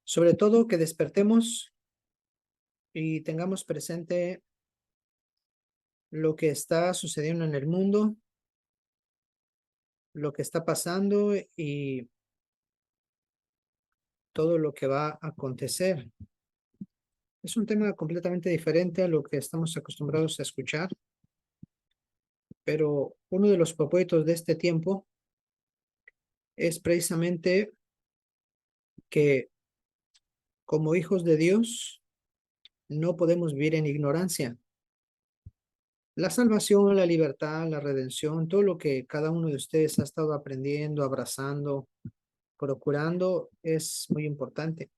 Sobre todo que despertemos y tengamos presente lo que está sucediendo en el mundo, lo que está pasando y todo lo que va a acontecer. Es un tema completamente diferente a lo que estamos acostumbrados a escuchar, pero uno de los propósitos de este tiempo es precisamente que como hijos de Dios no podemos vivir en ignorancia. La salvación, la libertad, la redención, todo lo que cada uno de ustedes ha estado aprendiendo, abrazando, procurando, es muy importante.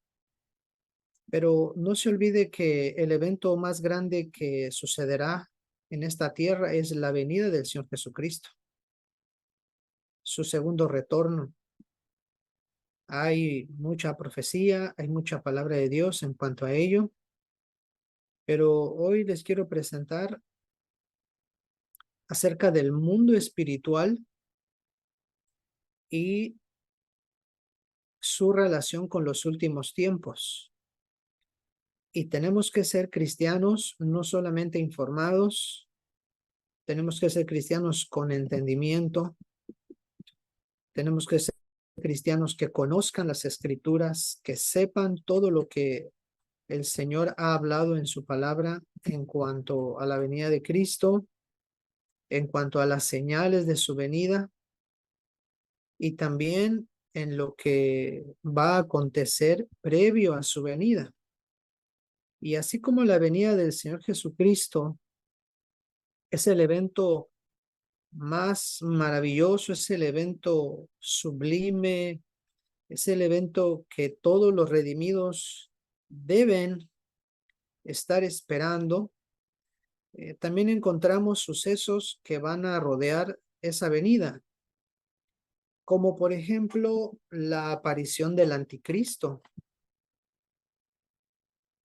Pero no se olvide que el evento más grande que sucederá en esta tierra es la venida del Señor Jesucristo, su segundo retorno. Hay mucha profecía, hay mucha palabra de Dios en cuanto a ello, pero hoy les quiero presentar acerca del mundo espiritual y su relación con los últimos tiempos. Y tenemos que ser cristianos no solamente informados, tenemos que ser cristianos con entendimiento, tenemos que ser cristianos que conozcan las escrituras, que sepan todo lo que el Señor ha hablado en su palabra en cuanto a la venida de Cristo, en cuanto a las señales de su venida y también en lo que va a acontecer previo a su venida. Y así como la venida del Señor Jesucristo es el evento más maravilloso, es el evento sublime, es el evento que todos los redimidos deben estar esperando. También encontramos sucesos que van a rodear esa venida, como por ejemplo la aparición del anticristo.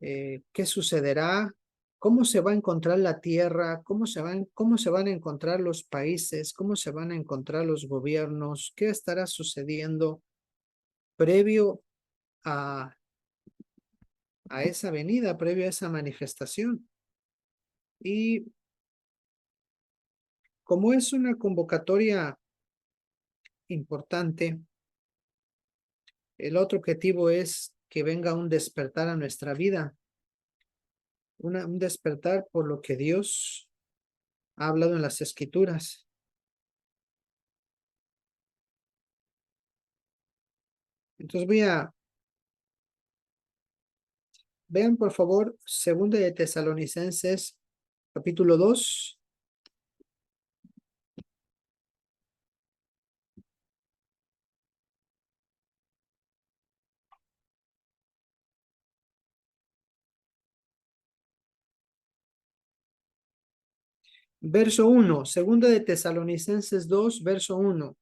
¿Qué sucederá? ¿Cómo se va a encontrar la tierra? ¿Cómo se van a encontrar los países? ¿Cómo se van a encontrar los gobiernos? ¿Qué estará sucediendo previo a, a esa venida, previo a esa manifestación? Y como es una convocatoria importante, el otro objetivo es que venga un despertar a nuestra vida, un despertar por lo que Dios ha hablado en las Escrituras. Entonces vean por favor, segunda de Tesalonicenses, capítulo 2, verso 1, segunda de Tesalonicenses 2, verso 1.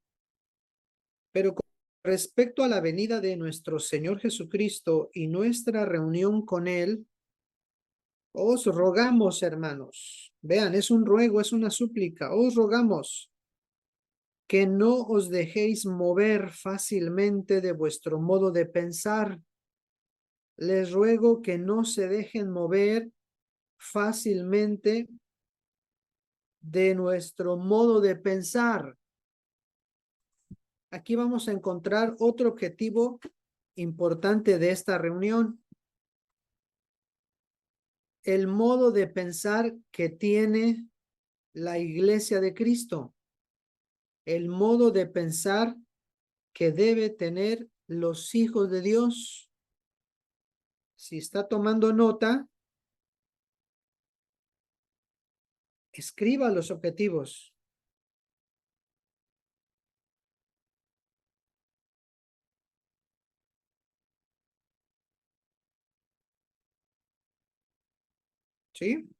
Pero con respecto a la venida de nuestro Señor Jesucristo y nuestra reunión con Él, os rogamos, hermanos, vean, es un ruego, es una súplica, os rogamos que no os dejéis mover fácilmente de vuestro modo de pensar. Les ruego que no se dejen mover fácilmente de nuestro modo de pensar. Aquí vamos a encontrar otro objetivo importante de esta reunión. El modo de pensar que tiene la Iglesia de Cristo. El modo de pensar que debe tener los hijos de Dios. Si está tomando nota, escriba los objetivos. ¿Sí?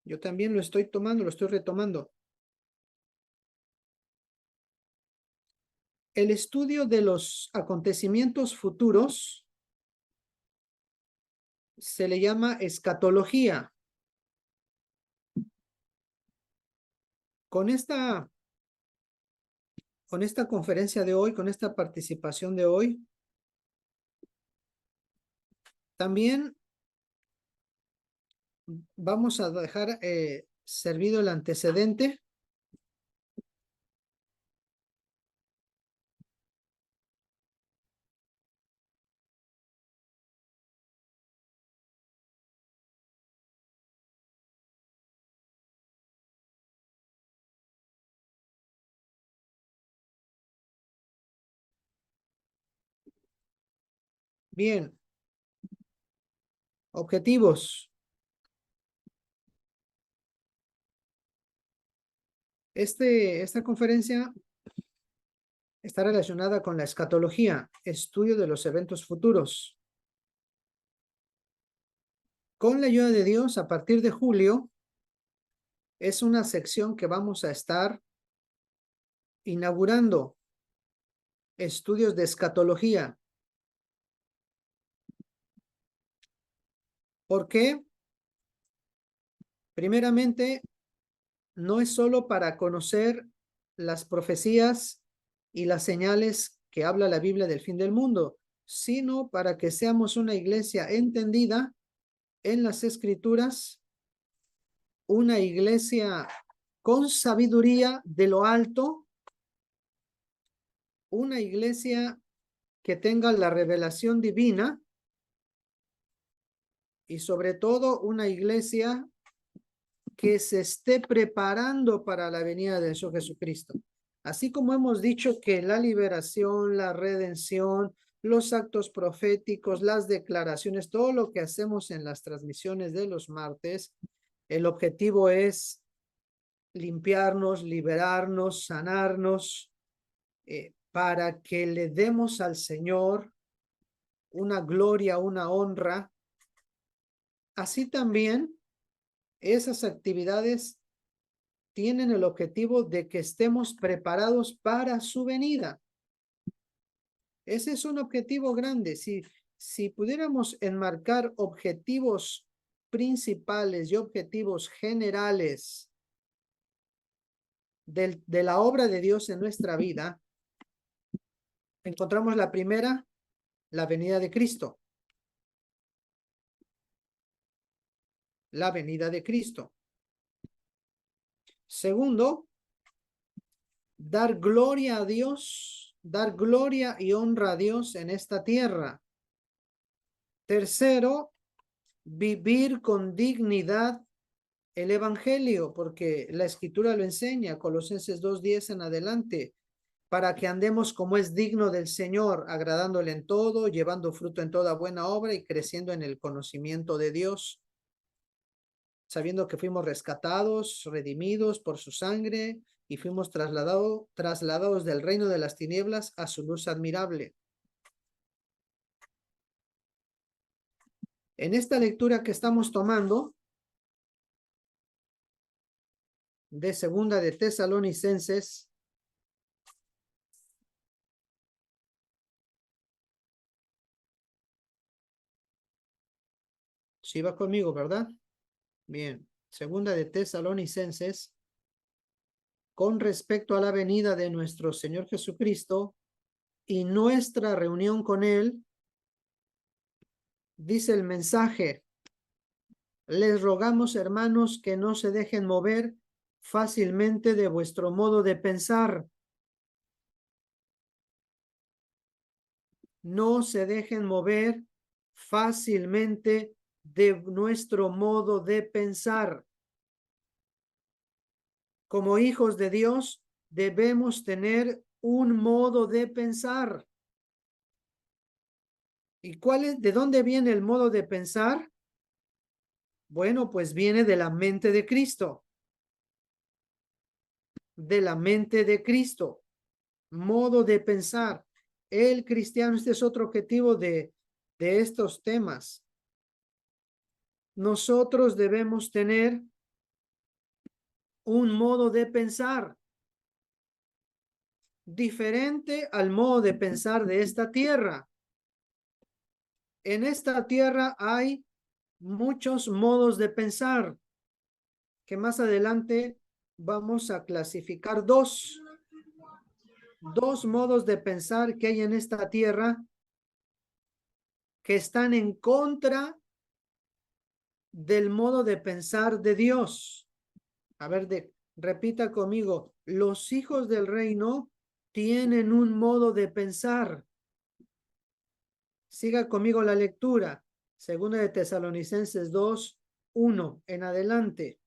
Yo también lo estoy tomando, lo estoy retomando. El estudio de los acontecimientos futuros se le llama escatología. Con esta conferencia de hoy, con esta participación de hoy, También vamos a dejar servido el antecedente. Bien, objetivos. Esta conferencia está relacionada con la escatología, estudio de los eventos futuros. Con la ayuda de Dios, a partir de julio, es una sección que vamos a estar inaugurando, estudios de escatología. ¿Por qué? Primeramente, no es solo para conocer las profecías y las señales que habla la Biblia del fin del mundo, sino para que seamos una iglesia entendida en las Escrituras, una iglesia con sabiduría de lo alto, una iglesia que tenga la revelación divina y sobre todo una iglesia que se esté preparando para la venida de Jesús Jesucristo. Así como hemos dicho que la liberación, la redención, los actos proféticos, las declaraciones, todo lo que hacemos en las transmisiones de los martes, el objetivo es limpiarnos, liberarnos, sanarnos, para que le demos al Señor una gloria, una honra. Así también, esas actividades tienen el objetivo de que estemos preparados para su venida. Ese es un objetivo grande. Si pudiéramos enmarcar objetivos principales y objetivos generales de la obra de Dios en nuestra vida, encontramos la primera, la venida de Cristo. La venida de Cristo. Segundo, dar gloria a Dios, dar gloria y honra a Dios en esta tierra. Tercero, vivir con dignidad el evangelio, porque la escritura lo enseña, Colosenses 2:10 en adelante, para que andemos como es digno del Señor, agradándole en todo, llevando fruto en toda buena obra y creciendo en el conocimiento de Dios, sabiendo que fuimos rescatados, redimidos por su sangre y fuimos trasladados del reino de las tinieblas a su luz admirable. En esta lectura que estamos tomando de segunda de Tesalonicenses, si va conmigo, ¿verdad? Bien, segunda de Tesalonicenses, con respecto a la venida de nuestro Señor Jesucristo y nuestra reunión con Él, dice el mensaje: les rogamos, hermanos, que no se dejen mover fácilmente de vuestro modo de pensar. No se dejen mover fácilmente de nuestro modo de pensar. Como hijos de Dios, debemos tener un modo de pensar. ¿Y de dónde viene el modo de pensar? Bueno, pues viene de la mente de Cristo. De la mente de Cristo. Modo de pensar. El cristiano, este es otro objetivo de estos temas. Nosotros debemos tener un modo de pensar diferente al modo de pensar de esta tierra. En esta tierra hay muchos modos de pensar que más adelante vamos a clasificar dos modos de pensar que hay en esta tierra que están en contra del modo de pensar de Dios. A ver, repita conmigo, los hijos del reino tienen un modo de pensar. Siga conmigo la lectura. Segunda de Tesalonicenses 2, 1 en adelante.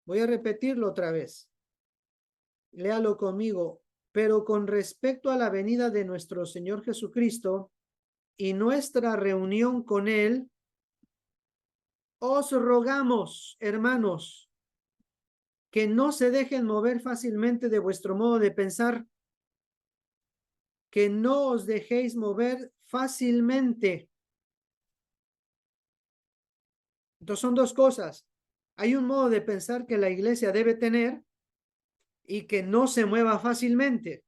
Voy a repetirlo otra vez. Léalo conmigo. Pero con respecto a la venida de nuestro Señor Jesucristo y nuestra reunión con Él, os rogamos, hermanos, que no se dejen mover fácilmente de vuestro modo de pensar, que no os dejéis mover fácilmente. Entonces son dos cosas. Hay un modo de pensar que la iglesia debe tener y que no se mueva fácilmente.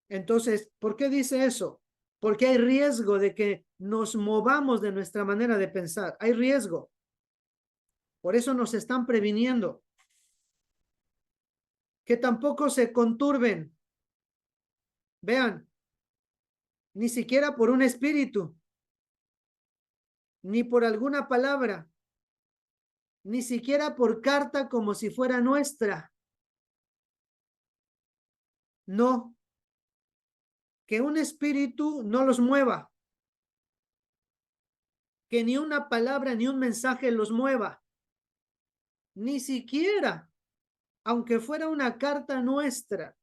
Entonces, ¿por qué dice eso? Porque hay riesgo de que nos movamos de nuestra manera de pensar. Hay riesgo. Por eso nos están previniendo. Que tampoco se conturben. Vean, ni siquiera por un espíritu, ni por alguna palabra, ni siquiera por carta como si fuera nuestra. No, que un espíritu no los mueva, que ni una palabra ni un mensaje los mueva, ni siquiera, aunque fuera una carta nuestra,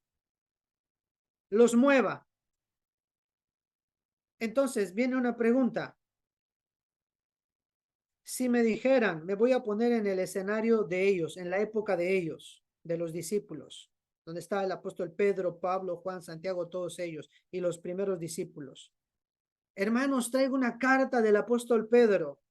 los mueva. Entonces viene una pregunta. Si me dijeran, me voy a poner en el escenario de ellos, en la época de ellos, de los discípulos, donde estaba el apóstol Pedro, Pablo, Juan, Santiago, todos ellos, y los primeros discípulos. Hermanos, traigo una carta del apóstol Pedro.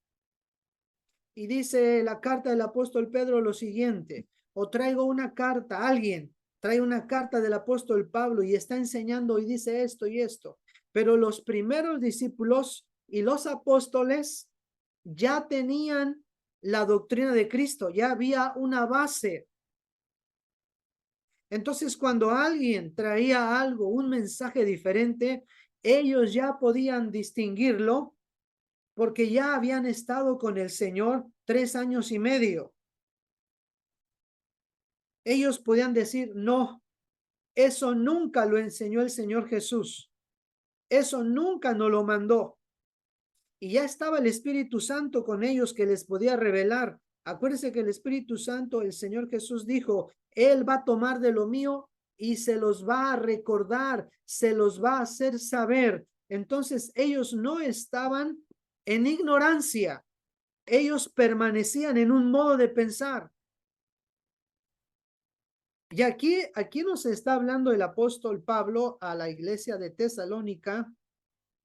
Y dice la carta del apóstol Pedro lo siguiente, o traigo una carta, alguien trae una carta del apóstol Pablo y está enseñando y dice esto y esto. Pero los primeros discípulos y los apóstoles ya tenían la doctrina de Cristo, ya había una base. Entonces, cuando alguien traía algo, un mensaje diferente, ellos ya podían distinguirlo porque ya habían estado con el Señor 3 años y medio. Ellos podían decir, no, eso nunca lo enseñó el Señor Jesús. Eso nunca nos lo mandó. Y ya estaba el Espíritu Santo con ellos que les podía revelar. Acuérdense que el Espíritu Santo, el Señor Jesús dijo, Él va a tomar de lo mío y se los va a recordar, se los va a hacer saber. Entonces ellos no estaban en ignorancia. Ellos permanecían en un modo de pensar. Y aquí nos está hablando el apóstol Pablo a la iglesia de Tesalónica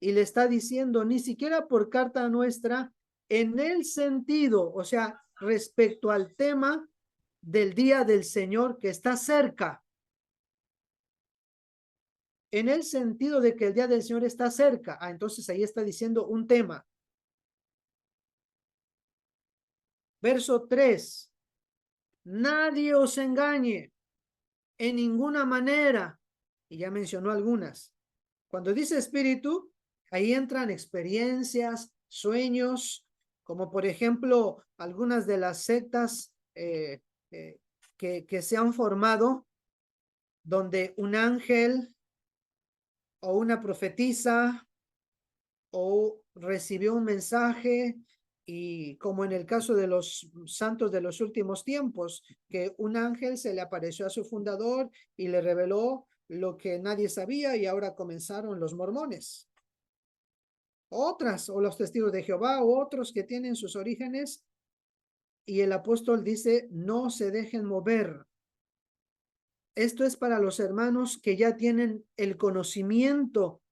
y le está diciendo, ni siquiera por carta nuestra, en el sentido, o sea, respecto al tema del día del Señor que está cerca. En el sentido de que el día del Señor está cerca. Entonces ahí está diciendo un tema. Verso 3. Nadie os engañe en ninguna manera. Y ya mencionó algunas. Cuando dice espíritu, ahí entran experiencias, sueños, como por ejemplo algunas de las sectas que se han formado, donde un ángel o una profetisa o recibió un mensaje y como en el caso de los santos de los últimos tiempos, que un ángel se le apareció a su fundador y le reveló lo que nadie sabía y ahora comenzaron los mormones. Otras, o los testigos de Jehová, o otros que tienen sus orígenes, y el apóstol dice, no se dejen mover. Esto es para los hermanos que ya tienen el conocimiento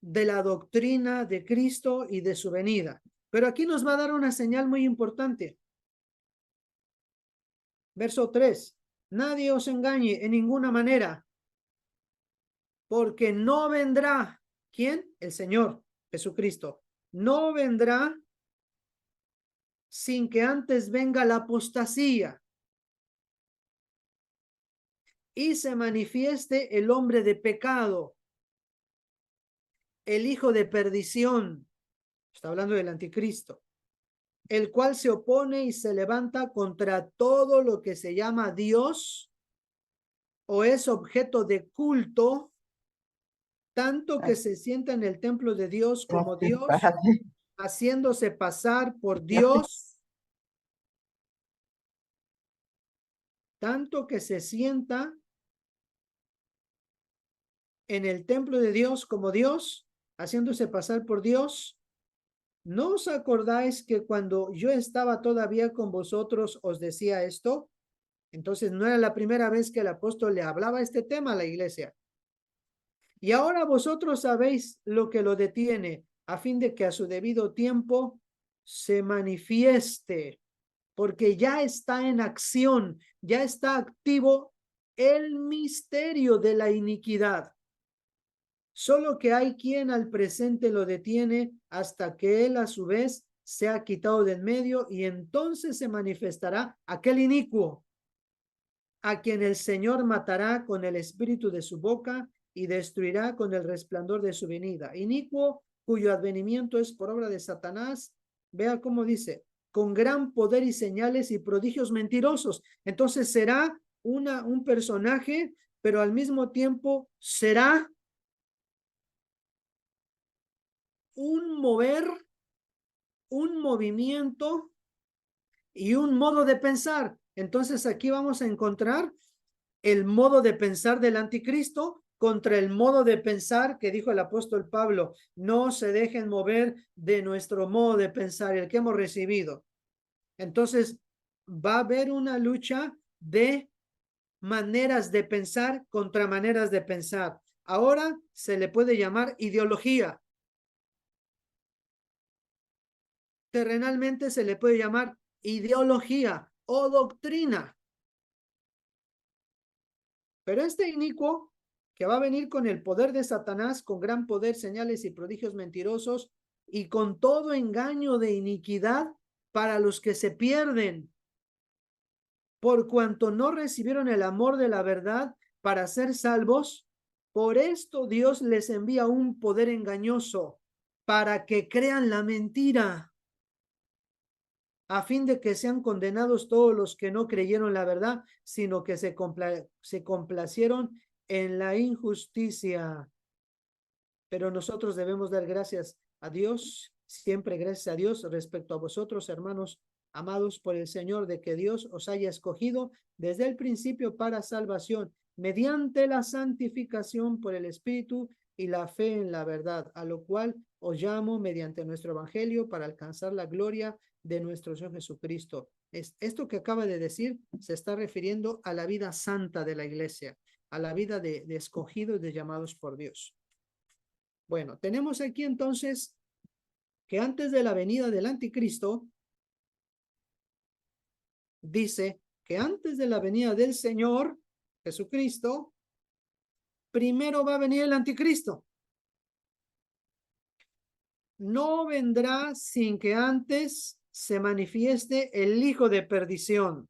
de la doctrina de Cristo y de su venida. Pero aquí nos va a dar una señal muy importante. Verso 3. Nadie os engañe en ninguna manera, porque no vendrá. ¿Quién? El Señor Jesucristo. No vendrá sin que antes venga la apostasía y se manifieste el hombre de pecado, el hijo de perdición, está hablando del anticristo, el cual se opone y se levanta contra todo lo que se llama Dios o es objeto de culto, tanto que se sienta en el templo de Dios como Gracias, Dios, Padre. haciéndose pasar por Gracias. Dios, tanto que se sienta en el templo de Dios como Dios, haciéndose pasar por Dios. ¿No os acordáis que cuando yo estaba todavía con vosotros os decía esto? Entonces no era la primera vez que el apóstol le hablaba este tema a la iglesia. Y ahora vosotros sabéis lo que lo detiene, a fin de que a su debido tiempo se manifieste, porque ya está en acción, ya está activo el misterio de la iniquidad. Solo que hay quien al presente lo detiene hasta que él a su vez sea quitado de en medio, y entonces se manifestará aquel inicuo, a quien el Señor matará con el espíritu de su boca y destruirá con el resplandor de su venida. Inicuo, cuyo advenimiento es por obra de Satanás. Vea cómo dice, con gran poder y señales y prodigios mentirosos. Entonces será un personaje, pero al mismo tiempo será un mover, un movimiento y un modo de pensar. Entonces aquí vamos a encontrar el modo de pensar del anticristo contra el modo de pensar que dijo el apóstol Pablo. No se dejen mover de nuestro modo de pensar, el que hemos recibido. Entonces va a haber una lucha de maneras de pensar contra maneras de pensar. Ahora se le puede llamar ideología. Terrenalmente se le puede llamar ideología o doctrina. Pero este inicuo que va a venir con el poder de Satanás, con gran poder, señales y prodigios mentirosos, y con todo engaño de iniquidad para los que se pierden, por cuanto no recibieron el amor de la verdad para ser salvos. Por esto Dios les envía un poder engañoso para que crean la mentira, a fin de que sean condenados todos los que no creyeron la verdad, sino que se complacieron en la injusticia. Pero nosotros debemos dar gracias a Dios, siempre gracias a Dios respecto a vosotros, hermanos amados por el Señor, de que Dios os haya escogido desde el principio para salvación, mediante la santificación por el Espíritu y la fe en la verdad, a lo cual os llamo mediante nuestro Evangelio para alcanzar la gloria de nuestro Señor Jesucristo. Esto que acaba de decir se está refiriendo a la vida santa de la iglesia, a la vida de escogidos, de llamados por Dios. Bueno, tenemos aquí entonces que antes de la venida del anticristo, dice que antes de la venida del Señor Jesucristo, primero va a venir el anticristo. No vendrá sin que antes se manifieste el hijo de perdición.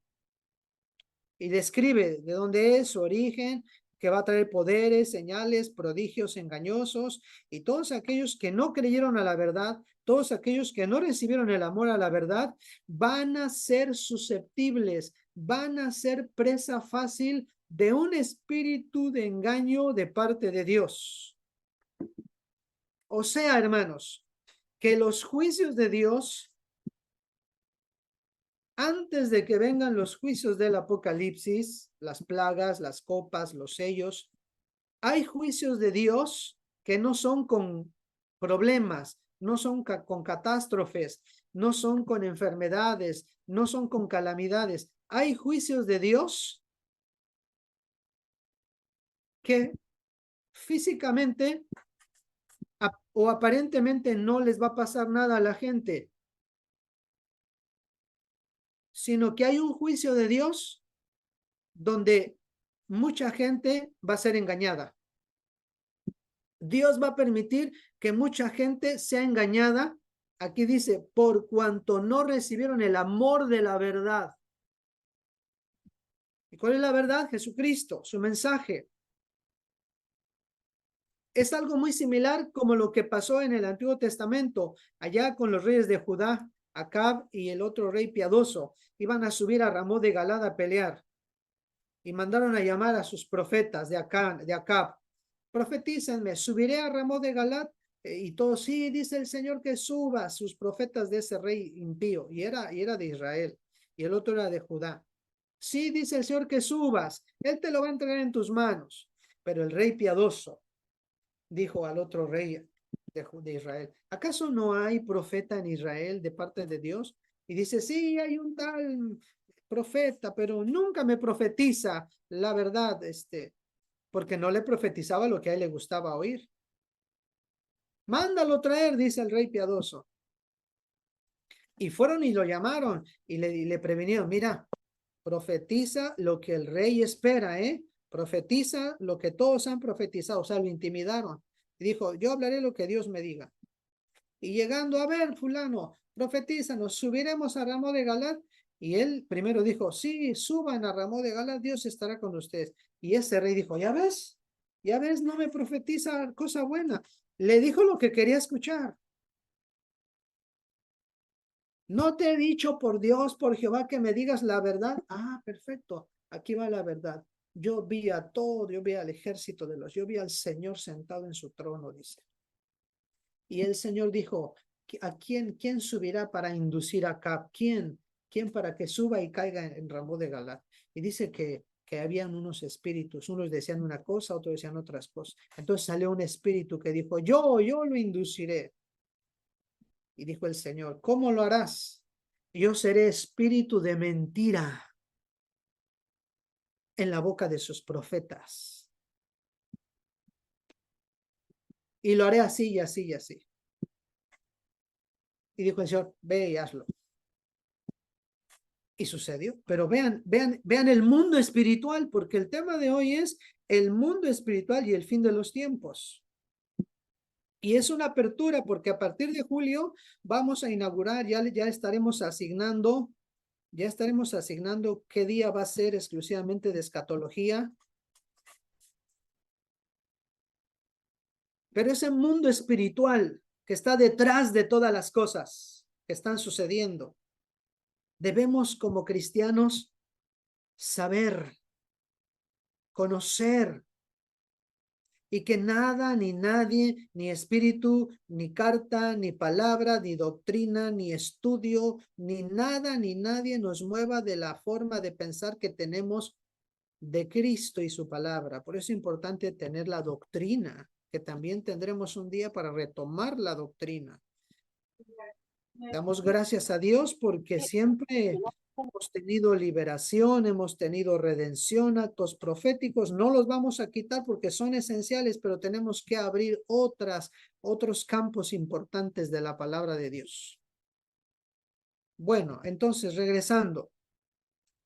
Y describe de dónde es su origen, que va a traer poderes, señales, prodigios engañosos, y todos aquellos que no creyeron a la verdad, todos aquellos que no recibieron el amor a la verdad, van a ser susceptibles, van a ser presa fácil de un espíritu de engaño de parte de Dios. O sea, hermanos, que los juicios de Dios, antes de que vengan los juicios del Apocalipsis, las plagas, las copas, los sellos, hay juicios de Dios que no son con problemas, no son con catástrofes, no son con enfermedades, no son con calamidades. Hay juicios de Dios que físicamente o aparentemente no les va a pasar nada a la gente, sino que hay un juicio de Dios donde mucha gente va a ser engañada. Dios va a permitir que mucha gente sea engañada. Aquí dice, por cuanto no recibieron el amor de la verdad. ¿Y cuál es la verdad? Jesucristo, su mensaje. Es algo muy similar como lo que pasó en el Antiguo Testamento, allá con los reyes de Judá, Acab y el otro rey piadoso. Iban a subir a Ramón de Galad a pelear y mandaron a llamar a sus profetas de Acab. Profetícenme, subiré a Ramón de Galad. Y todos, sí, dice el Señor que suba, sus profetas de ese rey impío, y era de Israel, y el otro era de Judá. Sí, dice el Señor que subas, Él te lo va a entregar en tus manos. Pero el rey piadoso dijo al otro rey de Israel, ¿acaso no hay profeta en Israel de parte de Dios? Y dice, sí, hay un tal profeta, pero nunca me profetiza la verdad, porque no le profetizaba lo que a él le gustaba oír. Mándalo traer, dice el rey piadoso. Y fueron y lo llamaron y le previnieron, mira, profetiza lo que el rey espera, ¿eh? Profetiza lo que todos han profetizado, o sea, lo intimidaron. Y dijo, yo hablaré lo que Dios me diga. Y llegando, a ver, fulano, profetízanos, subiremos a Ramón de Galad. Y él primero dijo, sí, suban a Ramón de Galad, Dios estará con ustedes. Y ese rey dijo, ya ves, no me profetiza cosa buena. Le dijo lo que quería escuchar. No te he dicho por Dios, por Jehová, que me digas la verdad. Ah, perfecto, aquí va la verdad. Yo vi a todo, yo vi al ejército de los, yo vi al Señor sentado en su trono, dice. Y el Señor dijo, ¿a quién subirá para inducir a Acab? ¿Quién para que suba y caiga en Ramón de Galat? Y dice que habían unos espíritus, unos decían una cosa, otros decían otras cosas. Entonces salió un espíritu que dijo, yo lo induciré. Y dijo el Señor, ¿cómo lo harás? Yo seré espíritu de mentira en la boca de sus profetas. Y lo haré así y así y así. Y dijo el Señor, ve y hazlo. Y sucedió. Pero vean el mundo espiritual, porque el tema de hoy es el mundo espiritual y el fin de los tiempos. Y es una apertura porque a partir de julio vamos a inaugurar, ya estaremos asignando qué día va a ser exclusivamente de escatología. Pero ese mundo espiritual que está detrás de todas las cosas que están sucediendo, debemos como cristianos saber, conocer, y que nada, ni nadie, ni espíritu, ni carta, ni palabra, ni doctrina, ni estudio, ni nada, ni nadie nos mueva de la forma de pensar que tenemos de Cristo y su palabra. Por eso es importante tener la doctrina, que también tendremos un día para retomar la doctrina. Damos gracias a Dios porque siempre hemos tenido liberación, hemos tenido redención, actos proféticos. No los vamos a quitar porque son esenciales, pero tenemos que abrir otros campos importantes de la palabra de Dios. Bueno, entonces regresando.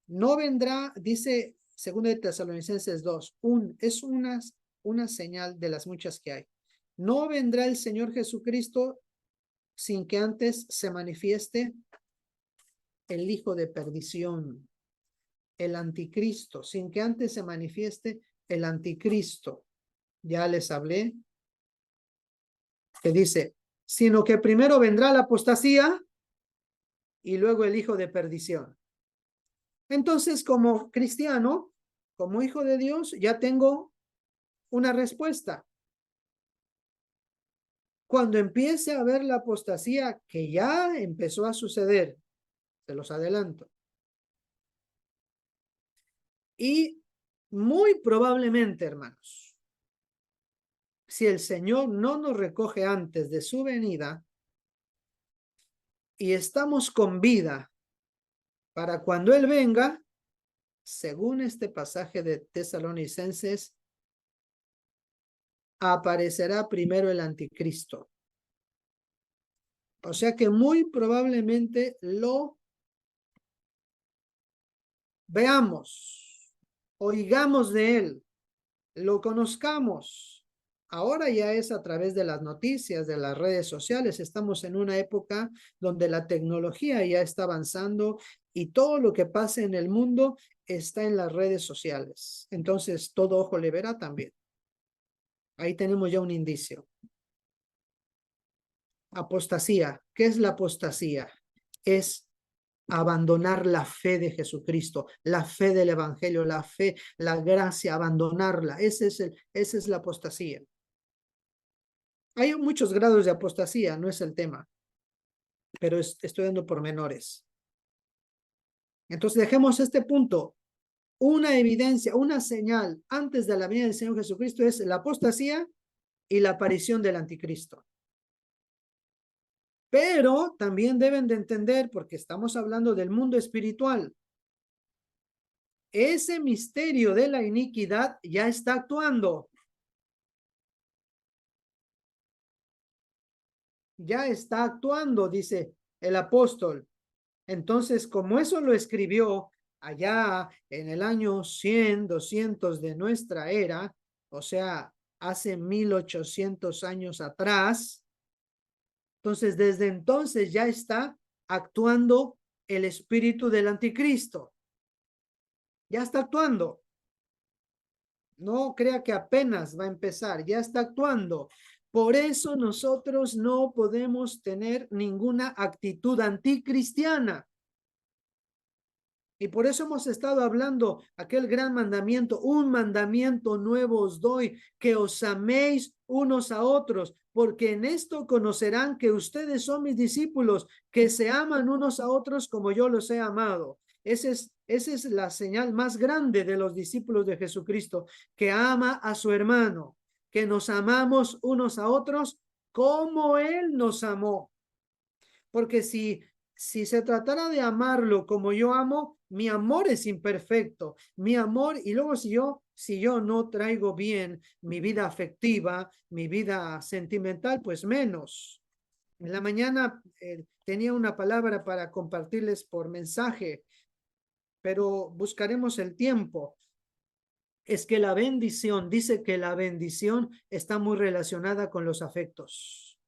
No vendrá, dice 2 de Tesalonicenses 2, es una señal de las muchas que hay. No vendrá el Señor Jesucristo sin que antes se manifieste el hijo de perdición, el anticristo, sin que antes se manifieste el anticristo. Ya les hablé, que dice, sino que primero vendrá la apostasía y luego el hijo de perdición. Entonces, como cristiano, como hijo de Dios, ya tengo una respuesta. Cuando empiece a ver la apostasía, que ya empezó a suceder, se los adelanto, y muy probablemente, hermanos, si el Señor no nos recoge antes de su venida y estamos con vida para cuando Él venga, según este pasaje de Tesalonicenses, aparecerá primero el anticristo. O sea que muy probablemente lo veamos, oigamos de Él, lo conozcamos. Ahora ya es a través de las noticias, de las redes sociales. Estamos en una época donde la tecnología ya está avanzando y todo lo que pasa en el mundo está en las redes sociales. Entonces, todo ojo le verá también. Ahí tenemos ya un indicio. Apostasía. ¿Qué es la apostasía? Es abandonar la fe de Jesucristo, la fe del Evangelio, la fe, la gracia, abandonarla. Esa es la apostasía. Hay muchos grados de apostasía, no es el tema, pero estoy dando pormenores. Entonces dejemos este punto. Una evidencia, una señal antes de la venida del Señor Jesucristo es la apostasía y la aparición del anticristo. Pero también deben de entender, porque estamos hablando del mundo espiritual, ese misterio de la iniquidad ya está actuando. Ya está actuando, dice el apóstol. Entonces, como eso lo escribió allá en el año 100, 200 de nuestra era, o sea, hace 1800 años atrás, entonces desde entonces ya está actuando el espíritu del anticristo. Ya está actuando. No crea que apenas va a empezar, ya está actuando. Por eso nosotros no podemos tener ninguna actitud anticristiana. Y por eso hemos estado hablando aquel gran mandamiento, un mandamiento nuevo os doy, que os améis unos a otros, porque en esto conocerán que ustedes son mis discípulos, que se aman unos a otros como yo los he amado. Esa es la señal más grande de los discípulos de Jesucristo, que ama a su hermano, que nos amamos unos a otros como Él nos amó. Porque si se tratara de amarlo como yo amo, mi amor es imperfecto, mi amor, y luego si yo no traigo bien mi vida afectiva, mi vida sentimental, pues menos. En la mañana tenía una palabra para compartirles por mensaje, pero buscaremos el tiempo. Es que la bendición, dice que la bendición está muy relacionada con los afectos,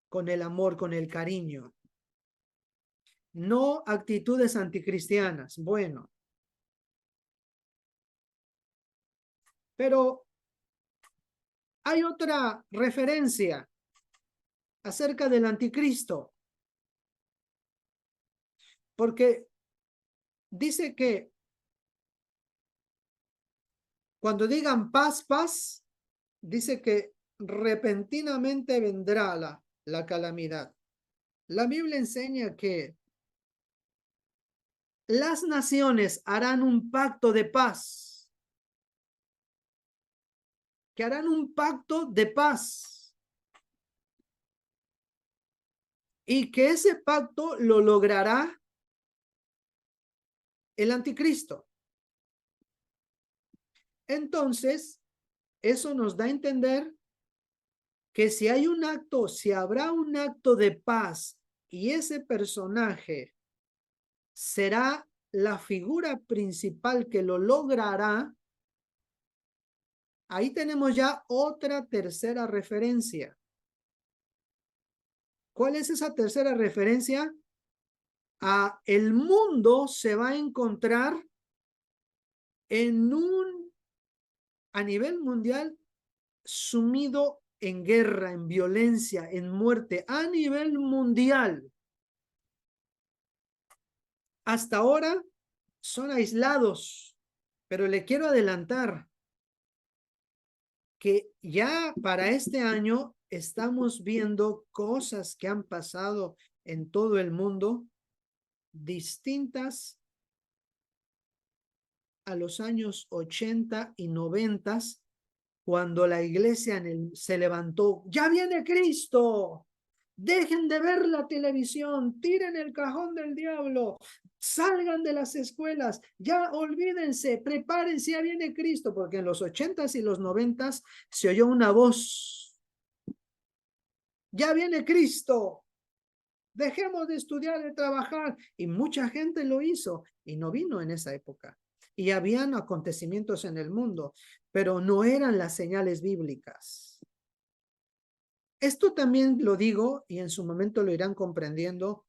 con el amor, con el cariño. No actitudes anticristianas. Bueno, pero hay otra referencia acerca del anticristo, porque dice que cuando digan paz, paz, dice que repentinamente vendrá la calamidad. La Biblia enseña que las naciones harán un pacto de paz, que harán un pacto de paz, y que ese pacto lo logrará el anticristo. Entonces, eso nos da a entender que si hay un acto, si habrá un acto de paz y ese personaje será la figura principal que lo logrará, ahí tenemos ya otra tercera referencia. ¿Cuál es esa tercera referencia? El mundo se va a encontrar a nivel mundial, sumido en guerra, en violencia, en muerte, a nivel mundial. Hasta ahora son aislados, pero le quiero adelantar que ya para este año estamos viendo cosas que han pasado en todo el mundo distintas a los años 80 y 90, cuando la iglesia se levantó. ¡Ya viene Cristo! Dejen de ver la televisión, tiren el cajón del diablo, salgan de las escuelas, ya olvídense, prepárense, ya viene Cristo, porque en los 80s y los 90s se oyó una voz. Ya viene Cristo, dejemos de estudiar, de trabajar, y mucha gente lo hizo y no vino en esa época. Y habían acontecimientos en el mundo, pero no eran las señales bíblicas. Esto también lo digo, y en su momento lo irán comprendiendo,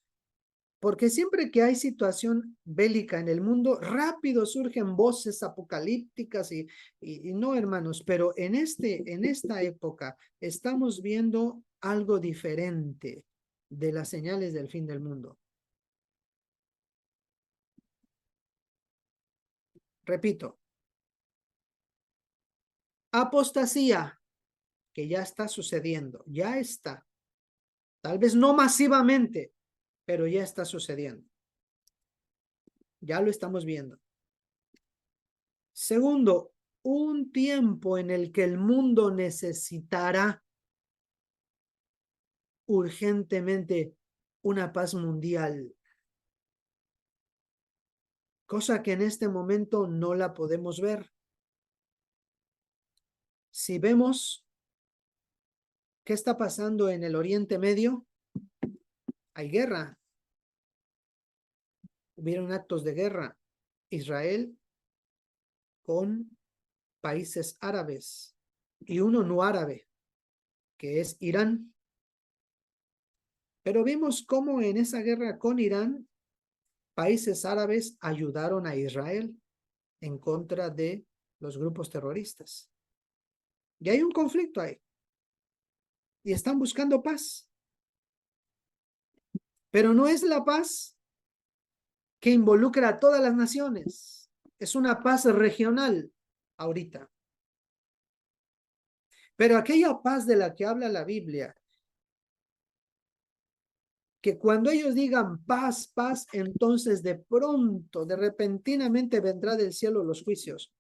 Porque siempre que hay situación bélica en el mundo, rápido surgen voces apocalípticas y no, hermanos, pero en esta época estamos viendo algo diferente de las señales del fin del mundo. Repito, apostasía, que ya está sucediendo, ya está. Tal vez no masivamente, pero ya está sucediendo. Ya lo estamos viendo. Segundo, un tiempo en el que el mundo necesitará urgentemente una paz mundial, cosa que en este momento no la podemos ver. Si vemos qué está pasando en el Oriente Medio, hay guerra, hubieron actos de guerra. Israel con países árabes y uno no árabe, que es Irán. Pero vimos cómo en esa guerra con Irán, países árabes ayudaron a Israel en contra de los grupos terroristas. Y hay un conflicto ahí. Y están buscando paz. Pero no es la paz que involucra a todas las naciones. Es una paz regional ahorita. Pero aquella paz de la que habla la Biblia, que cuando ellos digan paz, paz, entonces de pronto, de repentinamente vendrá del cielo los juicios.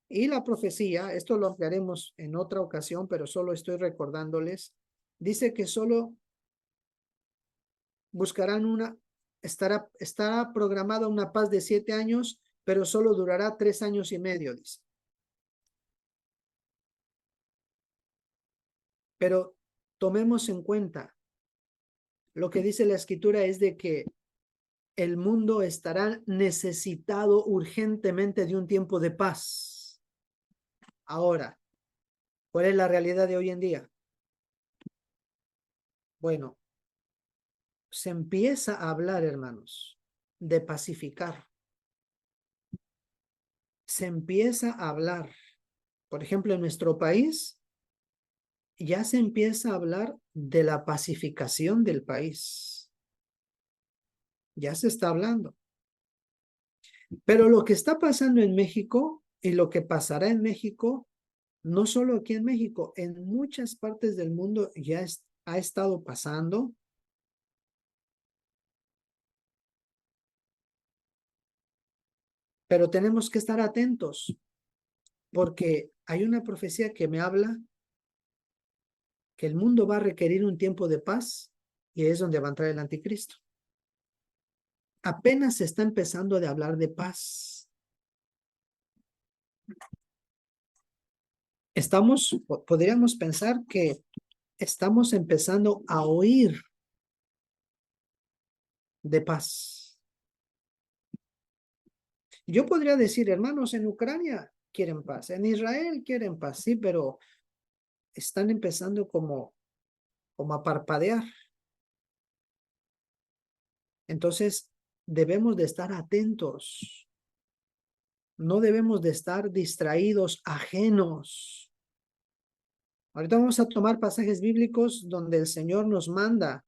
Y la profecía, esto lo ampliaremos en otra ocasión, pero solo estoy recordándoles, dice que solo buscarán estará programada una paz de 7 años, pero solo durará 3 años y medio, dice. Pero tomemos en cuenta, lo que dice la escritura es de que el mundo estará necesitado urgentemente de un tiempo de paz. Ahora, ¿cuál es la realidad de hoy en día? Bueno, se empieza a hablar, hermanos, de pacificar. Se empieza a hablar. Por ejemplo, en nuestro país ya se empieza a hablar de la pacificación del país. Ya se está hablando. Pero lo que está pasando en México y lo que pasará en México, no solo aquí en México, en muchas partes del mundo ya ha estado pasando. Pero tenemos que estar atentos porque hay una profecía que me habla que el mundo va a requerir un tiempo de paz y es donde va a entrar el anticristo. Apenas se está empezando de hablar de paz. Podríamos pensar que estamos empezando a oír de paz. Yo podría decir, hermanos, en Ucrania quieren paz, en Israel quieren paz, sí, pero están empezando como a parpadear. Entonces, debemos de estar atentos. No debemos de estar distraídos, ajenos. Ahorita vamos a tomar pasajes bíblicos donde el Señor nos manda,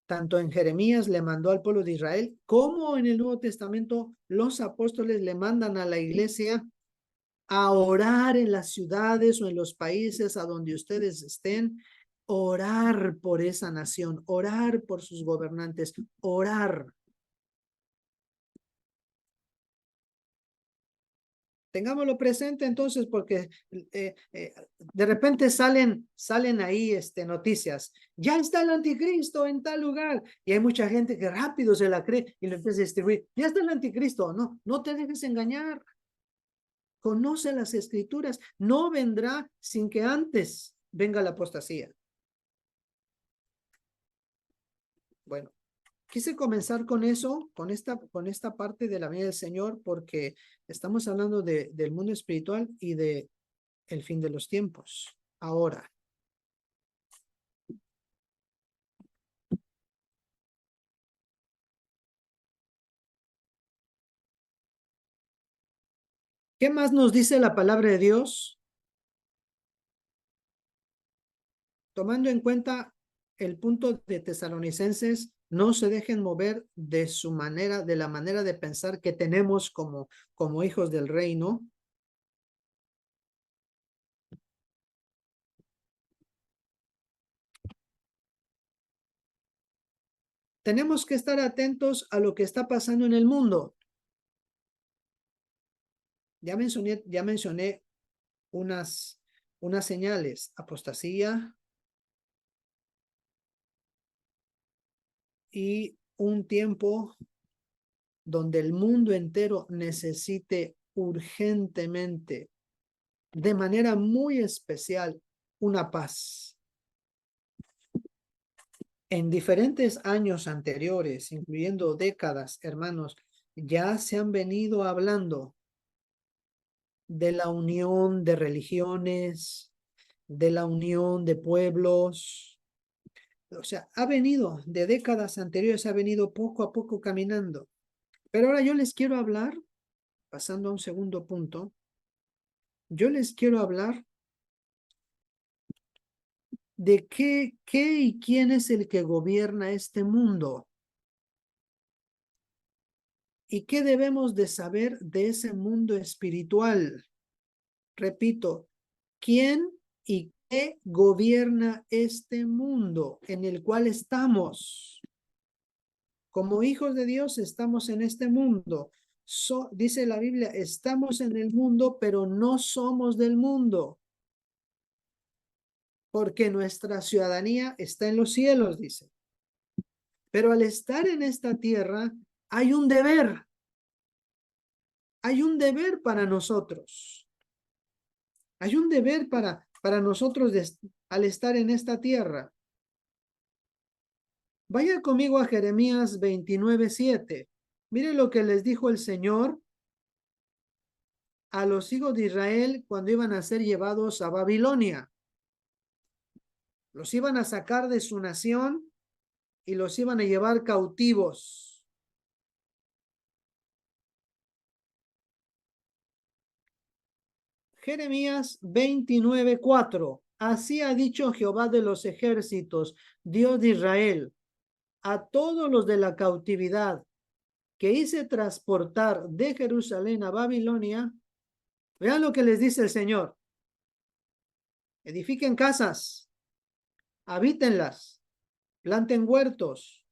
tanto en Jeremías le mandó al pueblo de Israel, como en el Nuevo Testamento los apóstoles le mandan a la iglesia a orar en las ciudades o en los países a donde ustedes estén, orar por esa nación, orar por sus gobernantes, orar. Tengámoslo presente entonces porque de repente salen ahí noticias. Ya está el anticristo en tal lugar. Y hay mucha gente que rápido se la cree y lo empieza a distribuir. Ya está el anticristo. No, no te dejes engañar. Conoce las escrituras. No vendrá sin que antes venga la apostasía. Bueno, quise comenzar con eso, con esta parte de la venida del Señor, porque estamos hablando del mundo espiritual y de el fin de los tiempos. Ahora, ¿Qué más nos dice la palabra de Dios? Tomando en cuenta el punto de Tesalonicenses, no se dejen mover de su manera, de la manera de pensar que tenemos como hijos del reino. Tenemos que estar atentos a lo que está pasando en el mundo. Ya mencioné unas señales: apostasía y un tiempo donde el mundo entero necesite urgentemente, de manera muy especial, una paz. En diferentes años anteriores, incluyendo décadas, hermanos, ya se han venido hablando de la unión de religiones, de la unión de pueblos. O sea, ha venido de décadas anteriores, ha venido poco a poco caminando. Pero ahora yo les quiero hablar, pasando a un segundo punto, yo les quiero hablar de qué y quién es el que gobierna este mundo y qué debemos de saber de ese mundo espiritual. Repito, ¿quién y qué gobierna este mundo en el cual estamos? Como hijos de Dios estamos en este mundo. Dice la Biblia, estamos en el mundo, pero no somos del mundo, porque nuestra ciudadanía está en los cielos, dice. Pero al estar en esta tierra, hay un deber. Hay un deber para nosotros. Hay un deber para nosotros al estar en esta tierra. Vaya conmigo a Jeremías 29:7. Mire lo que les dijo el Señor a los hijos de Israel cuando iban a ser llevados a Babilonia. Los iban a sacar de su nación y los iban a llevar cautivos. Jeremías 29:4. Así ha dicho Jehová de los ejércitos, Dios de Israel, a todos los de la cautividad que hice transportar de Jerusalén a Babilonia. Vean lo que les dice el Señor: edifiquen casas, habítenlas, planten huertos,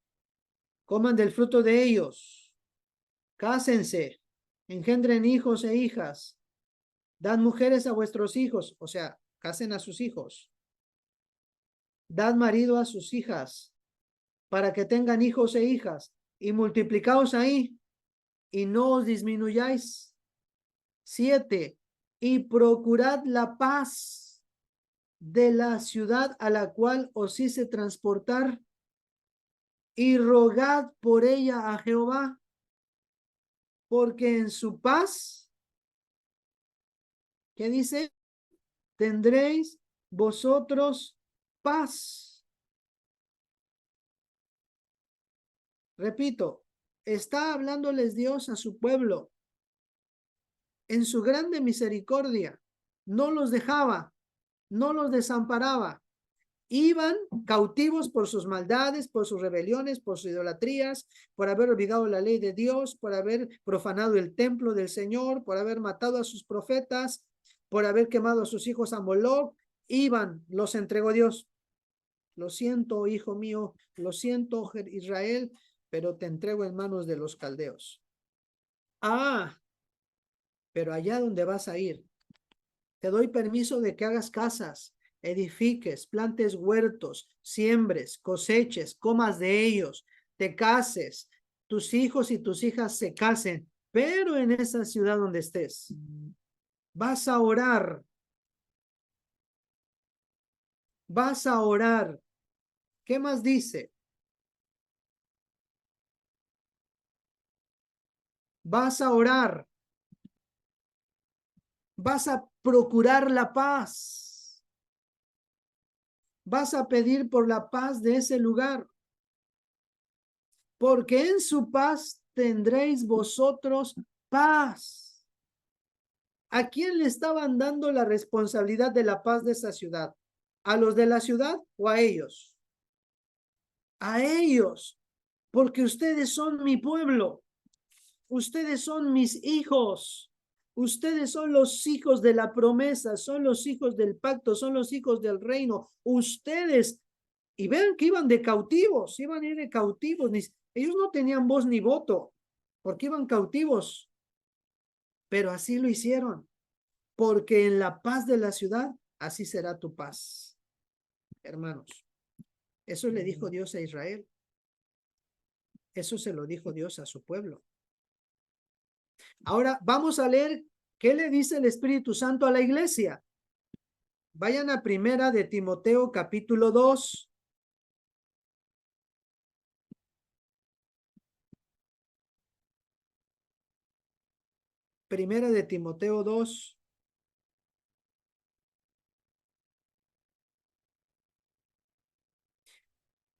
coman del fruto de ellos, cásense, engendren hijos e hijas, dad mujeres a vuestros hijos, o sea, casen a sus hijos, dad marido a sus hijas, para que tengan hijos e hijas, y multiplicaos ahí, y no os disminuyáis. 7. Y procurad la paz de la ciudad a la cual os hice transportar, y rogad por ella a Jehová, porque en su paz, ¿qué dice? Tendréis vosotros paz. Repito, está hablándoles Dios a su pueblo en su grande misericordia. No los dejaba, no los desamparaba. Iban cautivos por sus maldades, por sus rebeliones, por sus idolatrías, por haber olvidado la ley de Dios, por haber profanado el templo del Señor, por haber matado a sus profetas, por haber quemado a sus hijos a Moloc. Iban, los entregó Dios. Lo siento, hijo mío, lo siento, Israel, pero te entrego en manos de los caldeos. Ah, pero allá donde vas a ir, te doy permiso de que hagas casas, edifiques, plantes huertos, siembres, coseches, comas de ellos, te cases, tus hijos y tus hijas se casen, pero en esa ciudad donde estés, vas a orar, vas a orar. ¿Qué más dice? Vas a orar, vas a procurar la paz, vas a pedir por la paz de ese lugar, porque en su paz tendréis vosotros paz. ¿A quién le estaban dando la responsabilidad de la paz de esa ciudad? ¿A los de la ciudad o a ellos? A ellos, porque ustedes son mi pueblo, ustedes son mis hijos, ustedes son los hijos de la promesa, son los hijos del pacto, son los hijos del reino, ustedes, y vean que iban de cautivos, iban a ir de cautivos, ellos no tenían voz ni voto, porque iban cautivos, pero así lo hicieron, porque en la paz de la ciudad, así será tu paz, hermanos. Eso le dijo Dios a Israel. Eso se lo dijo Dios a su pueblo. Ahora vamos a leer qué le dice el Espíritu Santo a la iglesia. Vayan a Primera de Timoteo capítulo 2. Primera de Timoteo 2.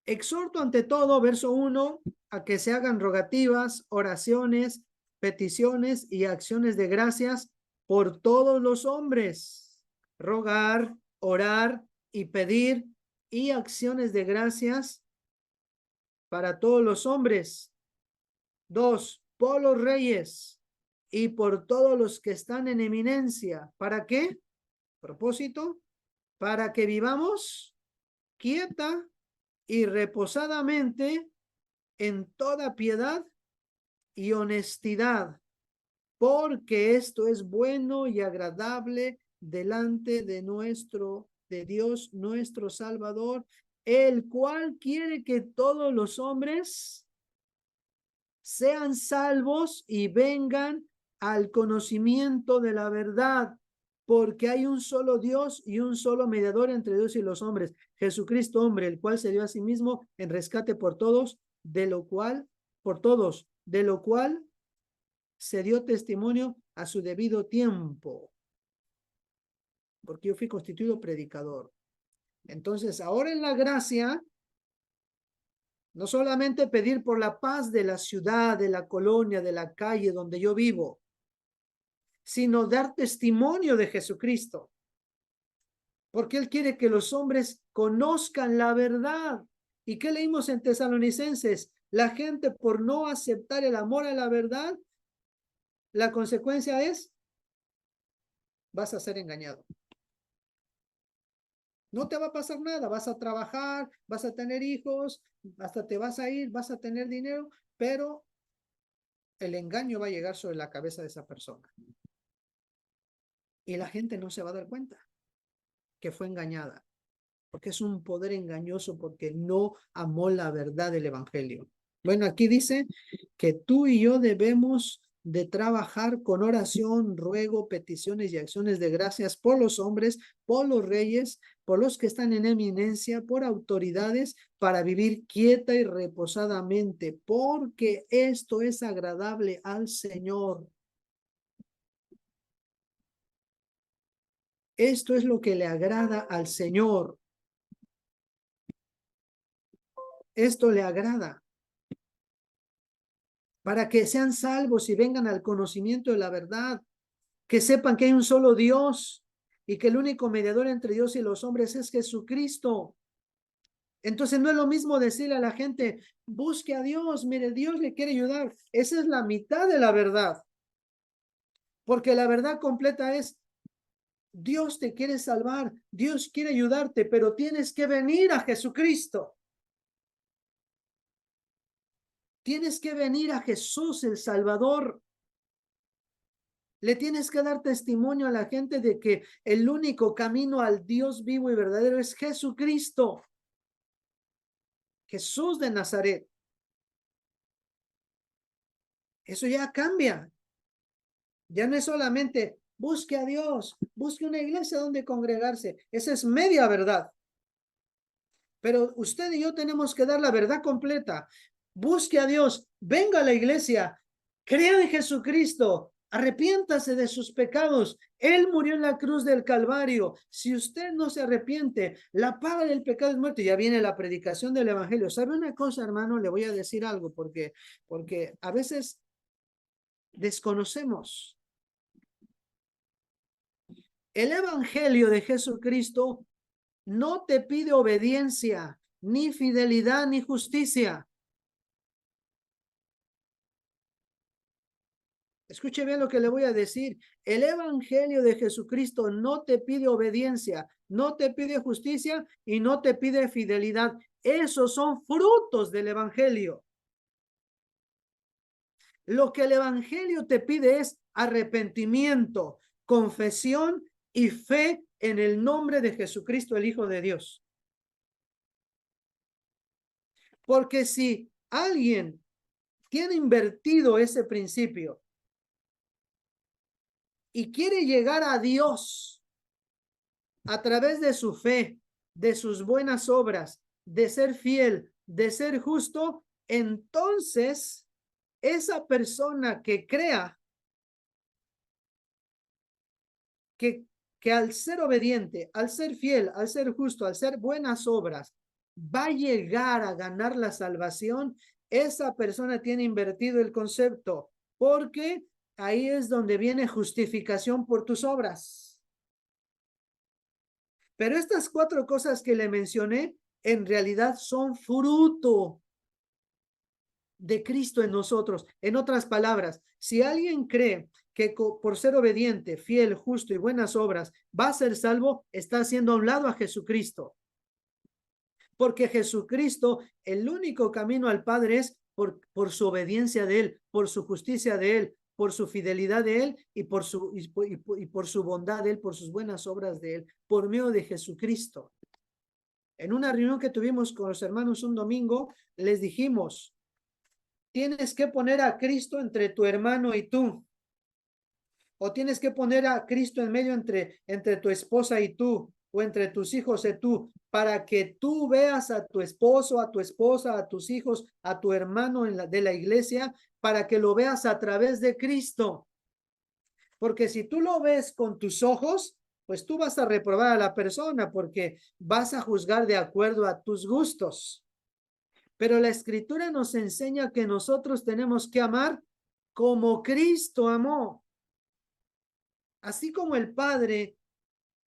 Exhorto ante todo, verso 1, a que se hagan rogativas, oraciones, peticiones y acciones de gracias por todos los hombres. Rogar, orar y pedir y acciones de gracias para todos los hombres. 2, por los reyes y por todos los que están en eminencia. ¿Para qué? Propósito, para que vivamos quieta y reposadamente en toda piedad y honestidad, porque esto es bueno y agradable delante de Dios nuestro Salvador, el cual quiere que todos los hombres sean salvos y vengan al conocimiento de la verdad, porque hay un solo Dios y un solo mediador entre Dios y los hombres, Jesucristo hombre, el cual se dio a sí mismo en rescate por todos, de lo cual se dio testimonio a su debido tiempo, porque yo fui constituido predicador. Entonces, ahora en la gracia, no solamente pedir por la paz de la ciudad, de la colonia, de la calle donde yo vivo, sino dar testimonio de Jesucristo, porque Él quiere que los hombres conozcan la verdad. ¿Y qué leímos en Tesalonicenses? La gente, por no aceptar el amor a la verdad, la consecuencia es, vas a ser engañado. No te va a pasar nada, vas a trabajar, vas a tener hijos, hasta te vas a ir, vas a tener dinero, pero el engaño va a llegar sobre la cabeza de esa persona. Y la gente no se va a dar cuenta que fue engañada, porque es un poder engañoso, porque no amó la verdad del evangelio. Bueno, aquí dice que tú y yo debemos de trabajar con oración, ruego, peticiones y acciones de gracias por los hombres, por los reyes, por los que están en eminencia, por autoridades, para vivir quieta y reposadamente, porque esto es agradable al Señor. Esto es lo que le agrada al Señor. Esto le agrada. Para que sean salvos y vengan al conocimiento de la verdad, que sepan que hay un solo Dios y que el único mediador entre Dios y los hombres es Jesucristo. Entonces no es lo mismo decirle a la gente, busque a Dios, mire, Dios le quiere ayudar. Esa es la mitad de la verdad, porque la verdad completa es, Dios te quiere salvar, Dios quiere ayudarte, pero tienes que venir a Jesucristo. Tienes que venir a Jesús el Salvador. Le tienes que dar testimonio a la gente de que el único camino al Dios vivo y verdadero es Jesucristo. Jesús de Nazaret. Eso ya cambia. Ya no es solamente busque a Dios, busque una iglesia donde congregarse. Esa es media verdad. Pero usted y yo tenemos que dar la verdad completa. Busque a Dios, venga a la iglesia, crea en Jesucristo, arrepiéntase de sus pecados. Él murió en la cruz del Calvario. Si usted no se arrepiente, la paga del pecado es muerte. Ya viene la predicación del evangelio. ¿Sabe una cosa, hermano? Le voy a decir algo porque a veces desconocemos El evangelio de Jesucristo no te pide obediencia, ni fidelidad, ni justicia. Escuche bien lo que le voy a decir. El evangelio de Jesucristo no te pide obediencia, no te pide justicia y no te pide fidelidad. Esos son frutos del evangelio. Lo que el evangelio te pide es arrepentimiento, confesión y fe en el nombre de Jesucristo, el Hijo de Dios. Porque si alguien tiene invertido ese principio y quiere llegar a Dios a través de su fe, de sus buenas obras, de ser fiel, de ser justo, entonces esa persona que crea que al ser obediente, al ser fiel, al ser justo, al ser buenas obras, va a llegar a ganar la salvación, esa persona tiene invertido el concepto, porque ahí es donde viene justificación por tus obras. Pero estas 4 cosas que le mencioné, en realidad son fruto de Cristo en nosotros. En otras palabras, si alguien cree que por ser obediente, fiel, justo y buenas obras va a ser salvo, está haciendo a un lado a Jesucristo. Porque Jesucristo, el único camino al Padre es por su obediencia de Él, por su justicia de Él, por su fidelidad de Él y por su bondad de Él, por sus buenas obras de Él, por medio de Jesucristo. En una reunión que tuvimos con los hermanos un domingo, les dijimos, tienes que poner a Cristo entre tu hermano y tú. O tienes que poner a Cristo en medio entre tu esposa y tú, o entre tus hijos y tú, para que tú veas a tu esposo, a tu esposa, a tus hijos, a tu hermano de la iglesia, para que lo veas a través de Cristo. Porque si tú lo ves con tus ojos, pues tú vas a reprobar a la persona porque vas a juzgar de acuerdo a tus gustos. Pero la escritura nos enseña que nosotros tenemos que amar como Cristo amó. Así como el Padre,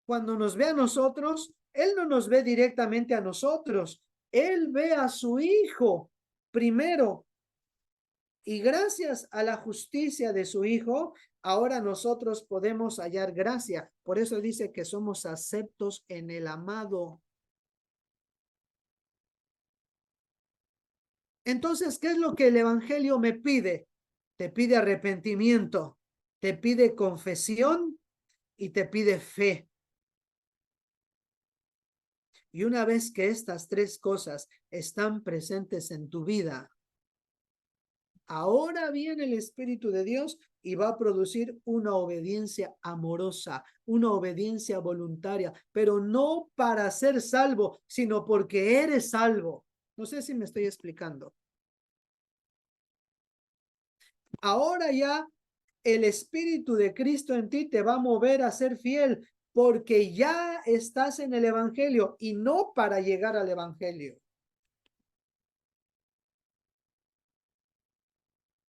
cuando nos ve a nosotros, Él no nos ve directamente a nosotros. Él ve a su Hijo primero. Y gracias a la justicia de su Hijo, ahora nosotros podemos hallar gracia. Por eso dice que somos aceptos en el amado. Entonces, ¿qué es lo que el Evangelio me pide? Te pide arrepentimiento, te pide confesión y te pide fe. Y una vez que estas 3 cosas están presentes en tu vida, ahora viene el Espíritu de Dios y va a producir una obediencia amorosa, una obediencia voluntaria, pero no para ser salvo, sino porque eres salvo. No sé si me estoy explicando. Ahora ya el Espíritu de Cristo en ti te va a mover a ser fiel porque ya estás en el Evangelio y no para llegar al Evangelio.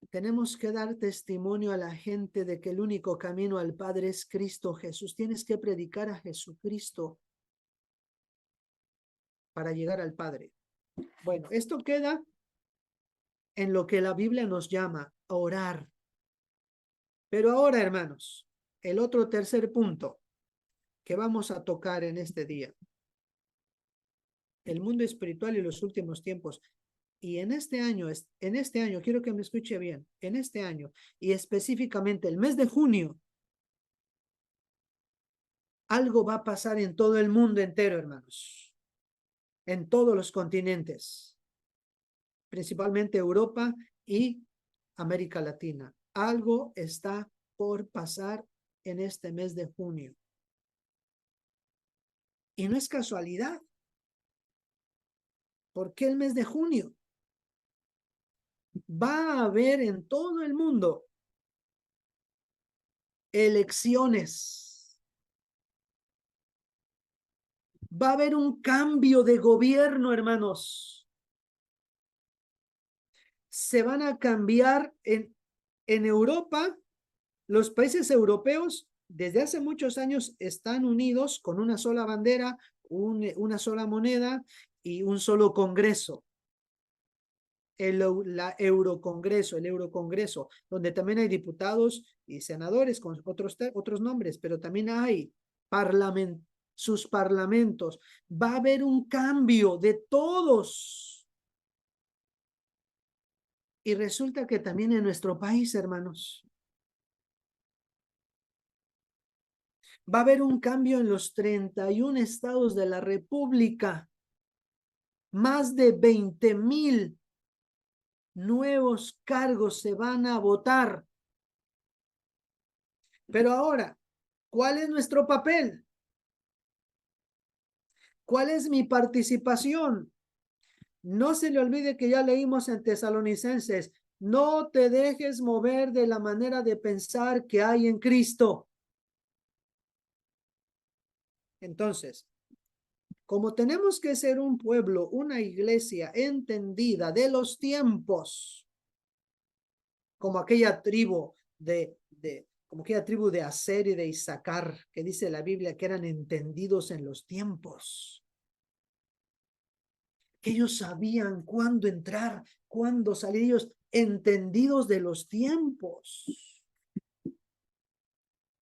Tenemos que dar testimonio a la gente de que el único camino al Padre es Cristo Jesús. Tienes que predicar a Jesucristo para llegar al Padre. Bueno, esto queda en lo que la Biblia nos llama orar. Pero ahora, hermanos, el otro tercer punto que vamos a tocar en este día. El mundo espiritual y los últimos tiempos. Y en este año, quiero que me escuche bien, en este año, y específicamente el mes de junio, algo va a pasar en todo el mundo entero, hermanos, en todos los continentes, principalmente Europa y América Latina. Algo está por pasar en este mes de junio. Y no es casualidad. ¿Por qué el mes de junio? Va a haber en todo el mundo elecciones. Va a haber un cambio de gobierno, hermanos. Se van a cambiar en Europa, los países europeos desde hace muchos años están unidos con una sola bandera, una sola moneda y un solo congreso. El Eurocongreso, donde también hay diputados y senadores con otros nombres, pero también hay sus parlamentos. Va a haber un cambio de todos. Y resulta que también en nuestro país, hermanos, va a haber un cambio en los 31 estados de la República. Más de 20,000 nuevos cargos se van a votar. Pero ahora, ¿cuál es nuestro papel? ¿Cuál es mi participación? No se le olvide que ya leímos en Tesalonicenses, no te dejes mover de la manera de pensar que hay en Cristo. Entonces, como tenemos que ser un pueblo, una iglesia entendida de los tiempos, como aquella tribu como aquella tribu de Aser y de Isaacar, que dice la Biblia que eran entendidos en los tiempos. Que ellos sabían cuándo entrar, cuándo salir, ellos entendidos de los tiempos.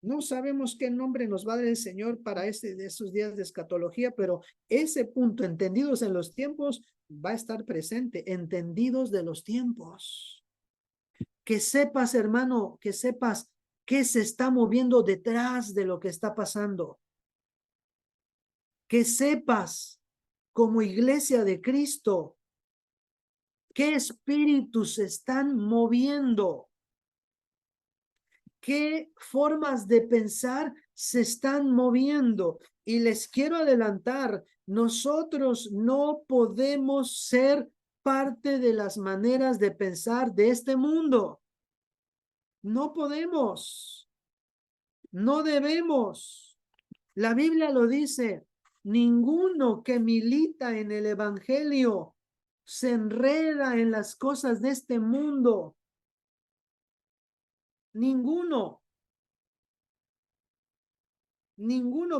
No sabemos qué nombre nos va a dar el Señor para de esos días de escatología, pero ese punto, entendidos en los tiempos, va a estar presente, entendidos de los tiempos. Que sepas, hermano, que sepas qué se está moviendo detrás de lo que está pasando. Que sepas, como iglesia de Cristo, qué espíritus se están moviendo. ¿Qué formas de pensar se están moviendo? Y les quiero adelantar, nosotros no podemos ser parte de las maneras de pensar de este mundo. No podemos, no debemos. La Biblia lo dice, ninguno que milita en el evangelio se enreda en las cosas de este mundo. Ninguno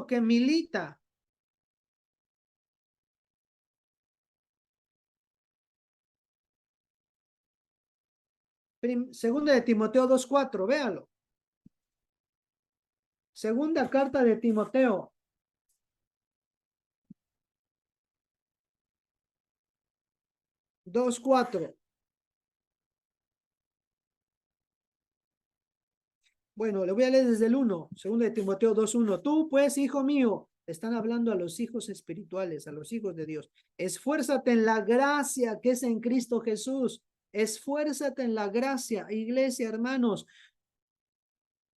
que milita. Segunda de Timoteo 2:4, véalo. Segunda carta de Timoteo. 2:4. Bueno, le voy a leer desde el 1. Segunda de Timoteo 2:1. Tú, pues, hijo mío, están hablando a los hijos espirituales, a los hijos de Dios. Esfuérzate en la gracia que es en Cristo Jesús. Esfuérzate en la gracia, iglesia, hermanos,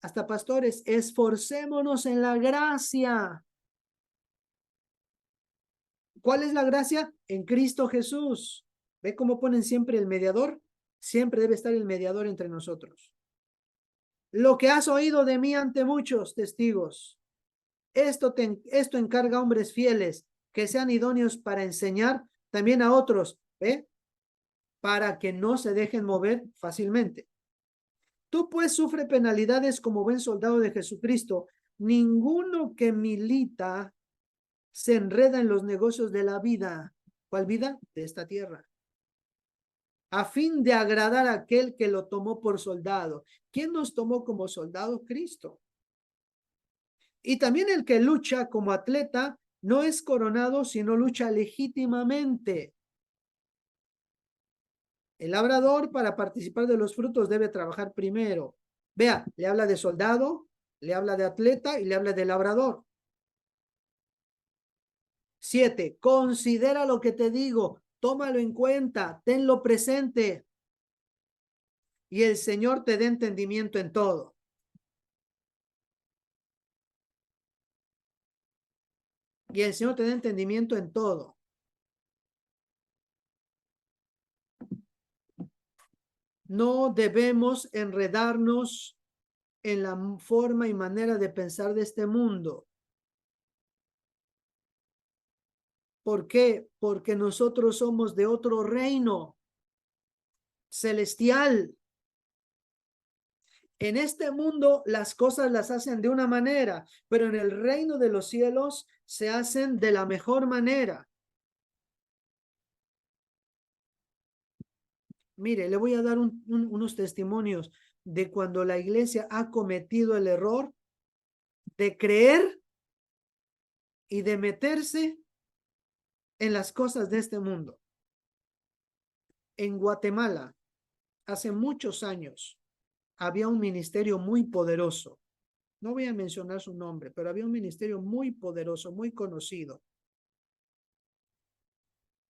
hasta pastores, esforcémonos en la gracia. ¿Cuál es la gracia? En Cristo Jesús. ¿Ve cómo ponen siempre el mediador? Siempre debe estar el mediador entre nosotros. Lo que has oído de mí ante muchos testigos, esto encarga a hombres fieles que sean idóneos para enseñar también a otros, ¿ve? Para que no se dejen mover fácilmente. Tú pues sufre penalidades como buen soldado de Jesucristo. Ninguno que milita se enreda en los negocios de la vida. ¿Cuál vida? De esta tierra. A fin de agradar a aquel que lo tomó por soldado. ¿Quién nos tomó como soldado? Cristo. Y también el que lucha como atleta no es coronado, sino lucha legítimamente. El labrador, para participar de los frutos, debe trabajar primero. Vea, le habla de soldado, le habla de atleta y le habla de labrador. 7. Considera lo que te digo, tómalo en cuenta, tenlo presente. Y el Señor te dé entendimiento en todo. Y el Señor te dé entendimiento en todo. No debemos enredarnos en la forma y manera de pensar de este mundo. ¿Por qué? Porque nosotros somos de otro reino celestial. En este mundo las cosas las hacen de una manera, pero en el reino de los cielos se hacen de la mejor manera. Mire, le voy a dar unos testimonios de cuando la iglesia ha cometido el error de creer y de meterse en las cosas de este mundo. En Guatemala, hace muchos años, había un ministerio muy poderoso. No voy a mencionar su nombre, pero había un ministerio muy poderoso, muy conocido,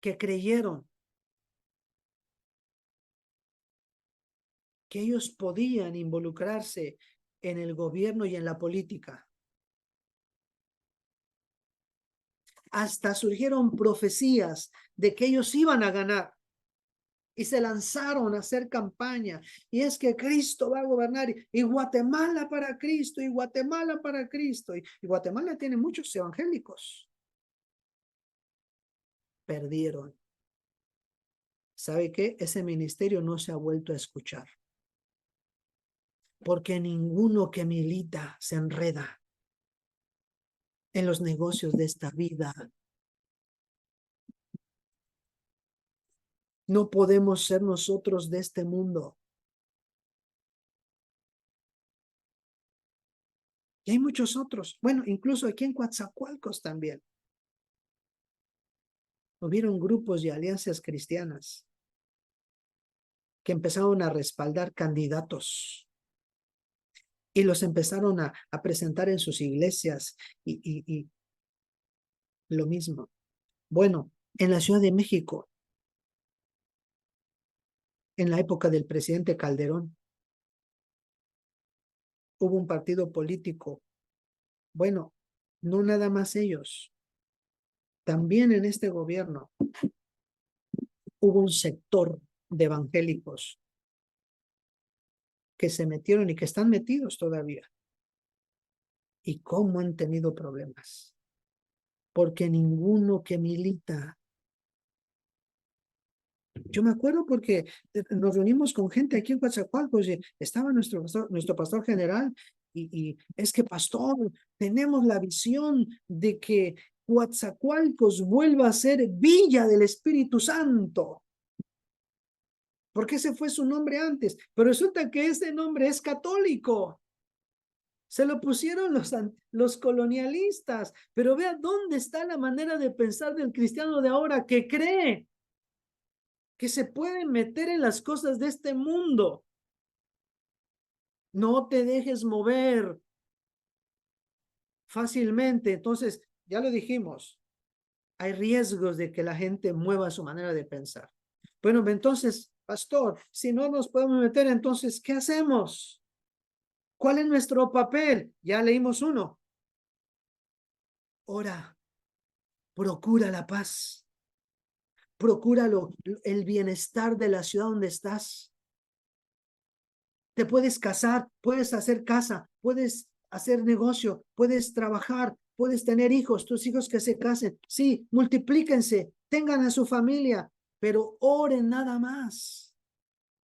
que creyeron que ellos podían involucrarse en el gobierno y en la política. Hasta surgieron profecías de que ellos iban a ganar y se lanzaron a hacer campaña. Y es que Cristo va a gobernar y Guatemala para Cristo y Guatemala para Cristo. Y Guatemala tiene muchos evangélicos. Perdieron. ¿Sabe qué? Ese ministerio no se ha vuelto a escuchar. Porque ninguno que milita se enreda en los negocios de esta vida. No podemos ser nosotros de este mundo. Y hay muchos otros. Bueno, incluso aquí en Coatzacoalcos también. Hubieron grupos y alianzas cristianas que empezaron a respaldar candidatos y los empezaron a presentar en sus iglesias y lo mismo. Bueno, en la Ciudad de México, en la época del presidente Calderón, hubo un partido político. Bueno, no nada más ellos. También en este gobierno hubo un sector de evangélicos que se metieron y que están metidos todavía. ¿Y cómo han tenido problemas? Porque ninguno que milita. Yo me acuerdo porque nos reunimos con gente aquí en Coatzacoalcos y estaba nuestro pastor general y es que pastor, tenemos la visión de que Coatzacoalcos vuelva a ser Villa del Espíritu Santo. Porque ese fue su nombre antes, pero resulta que ese nombre es católico. Se lo pusieron los colonialistas, pero vea dónde está la manera de pensar del cristiano de ahora que cree que se puede meter en las cosas de este mundo. No te dejes mover fácilmente. Entonces, ya lo dijimos, hay riesgos de que la gente mueva su manera de pensar. Bueno, entonces, pastor, si no nos podemos meter, entonces, ¿qué hacemos? ¿Cuál es nuestro papel? Ya leímos uno. Ora, procura la paz, procura el bienestar de la ciudad donde estás. Te puedes casar, puedes hacer casa, puedes hacer negocio, puedes trabajar, puedes tener hijos, tus hijos que se casen. Sí, multiplíquense, tengan a su familia, pero oren nada más.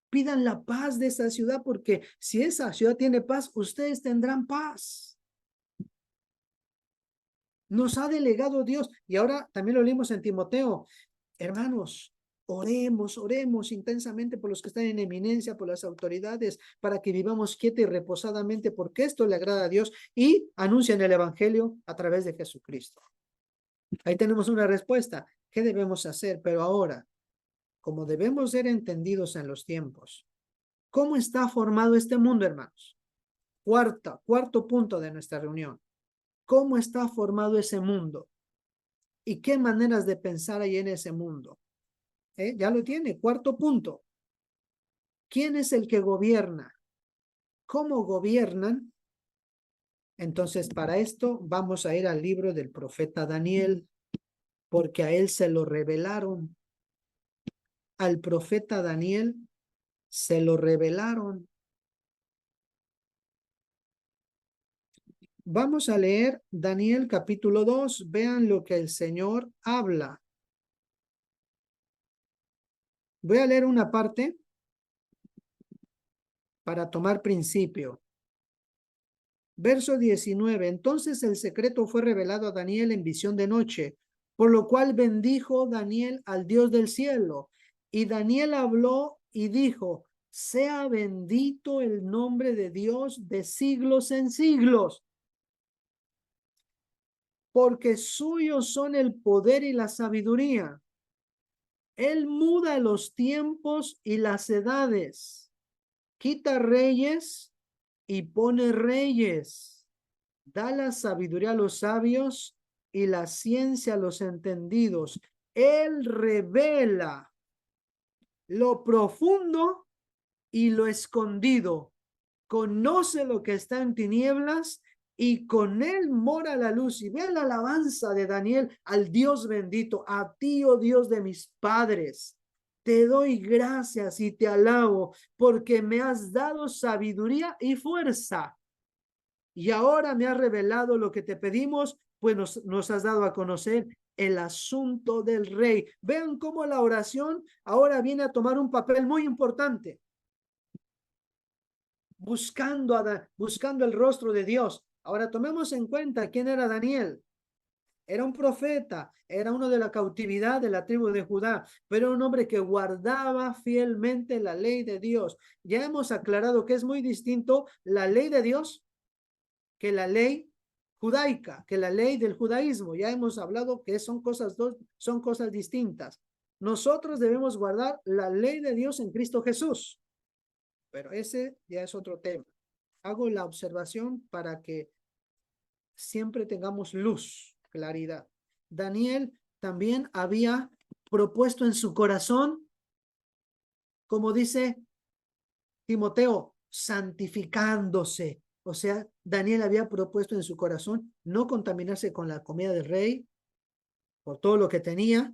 Pidan la paz de esa ciudad porque si esa ciudad tiene paz, ustedes tendrán paz. Nos ha delegado Dios y ahora también lo leímos en Timoteo. Hermanos, oremos intensamente por los que están en eminencia, por las autoridades, para que vivamos quieta y reposadamente, porque esto le agrada a Dios y anuncian el evangelio a través de Jesucristo. Ahí tenemos una respuesta. ¿Qué debemos hacer? Pero ahora, como debemos ser entendidos en los tiempos, ¿cómo está formado este mundo, hermanos? Cuarto punto de nuestra reunión. ¿Cómo está formado ese mundo? ¿Y qué maneras de pensar hay en ese mundo? Ya lo tiene. Cuarto punto. ¿Quién es el que gobierna? ¿Cómo gobiernan? Entonces, para esto vamos a ir al libro del profeta Daniel, porque a él se lo revelaron. Al profeta Daniel se lo revelaron. Vamos a leer Daniel capítulo 2. Vean lo que el Señor habla. Voy a leer una parte para tomar principio. Verso 19. Entonces el secreto fue revelado a Daniel en visión de noche, por lo cual bendijo Daniel al Dios del cielo. Y Daniel habló y dijo, sea bendito el nombre de Dios de siglos en siglos, porque suyos son el poder y la sabiduría. Él muda los tiempos y las edades, quita reyes y pone reyes, da la sabiduría a los sabios y la ciencia a los entendidos. Él revela lo profundo y lo escondido. Conoce lo que está en tinieblas y con él mora la luz. Y ve la alabanza de Daniel al Dios bendito, a ti, oh Dios de mis padres. Te doy gracias y te alabo porque me has dado sabiduría y fuerza. Y ahora me has revelado lo que te pedimos, pues nos has dado a conocer el asunto del rey. Vean cómo la oración ahora viene a tomar un papel muy importante. Buscando el rostro de Dios. Ahora tomemos en cuenta quién era Daniel. Era un profeta, era uno de la cautividad de la tribu de Judá, pero un hombre que guardaba fielmente la ley de Dios. Ya hemos aclarado que es muy distinto la ley de Dios que la ley judaica, que la ley del judaísmo. Ya hemos hablado que son cosas distintas. Nosotros debemos guardar la ley de Dios en Cristo Jesús, pero ese ya es otro tema. Hago la observación para que siempre tengamos luz, claridad. Daniel también había propuesto en su corazón, como dice Timoteo, santificándose. O sea, Daniel había propuesto en su corazón no contaminarse con la comida del rey, por todo lo que tenía,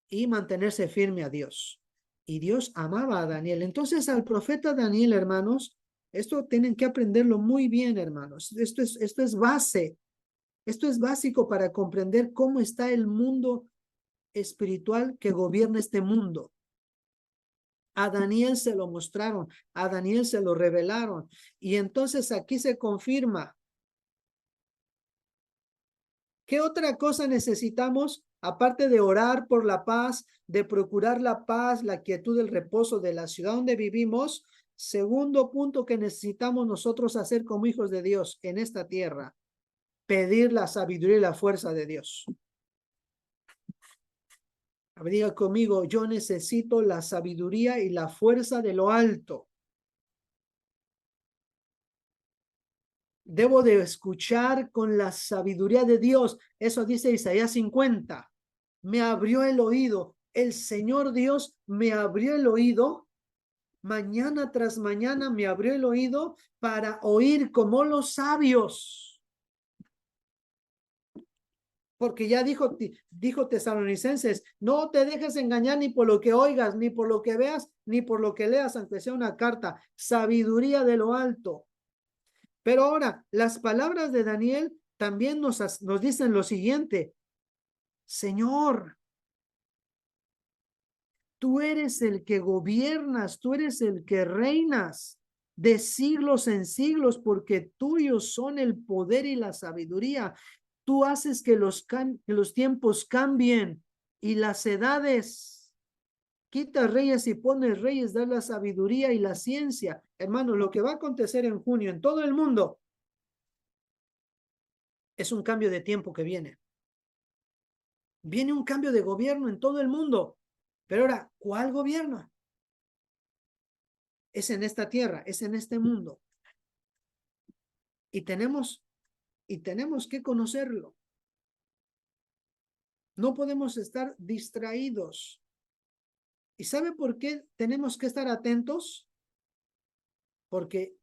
y mantenerse firme a Dios. Y Dios amaba a Daniel. Entonces, al profeta Daniel, hermanos, esto tienen que aprenderlo muy bien, hermanos. Esto es base. Esto es básico para comprender cómo está el mundo espiritual que gobierna este mundo. A Daniel se lo mostraron, a Daniel se lo revelaron. Y entonces aquí se confirma. ¿Qué otra cosa necesitamos? Aparte de orar por la paz, de procurar la paz, la quietud, el reposo de la ciudad donde vivimos. Segundo punto que necesitamos nosotros hacer como hijos de Dios en esta tierra, pedir la sabiduría y la fuerza de Dios. Diga conmigo, yo necesito la sabiduría y la fuerza de lo alto. Debo de escuchar con la sabiduría de Dios. Eso dice Isaías 50. Me abrió el oído. El Señor Dios me abrió el oído. Mañana tras mañana me abrió el oído para oír como los sabios. Porque ya dijo Tesalonicenses, no te dejes engañar ni por lo que oigas, ni por lo que veas, ni por lo que leas, aunque sea una carta. Sabiduría de lo alto. Pero ahora, las palabras de Daniel también nos dicen lo siguiente. Señor, tú eres el que gobiernas, tú eres el que reinas de siglos en siglos, porque tuyos son el poder y la sabiduría. Tú haces que los tiempos cambien y las edades. Quitas reyes y pones reyes, das la sabiduría y la ciencia. Hermano, lo que va a acontecer en junio en todo el mundo es un cambio de tiempo que viene. Viene un cambio de gobierno en todo el mundo. Pero ahora, ¿cuál gobierno? Es en esta tierra, es en este mundo. Y tenemos que conocerlo. No podemos estar distraídos. ¿Y sabe por qué tenemos que estar atentos? Porque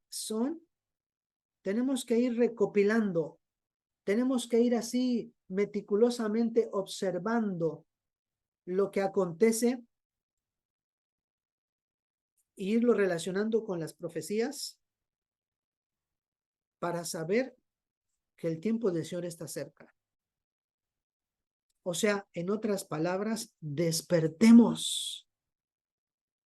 tenemos que ir recopilando, tenemos que ir así meticulosamente observando lo que acontece e irlo relacionando con las profecías para saber que el tiempo del Señor está cerca. O sea, en otras palabras, despertemos,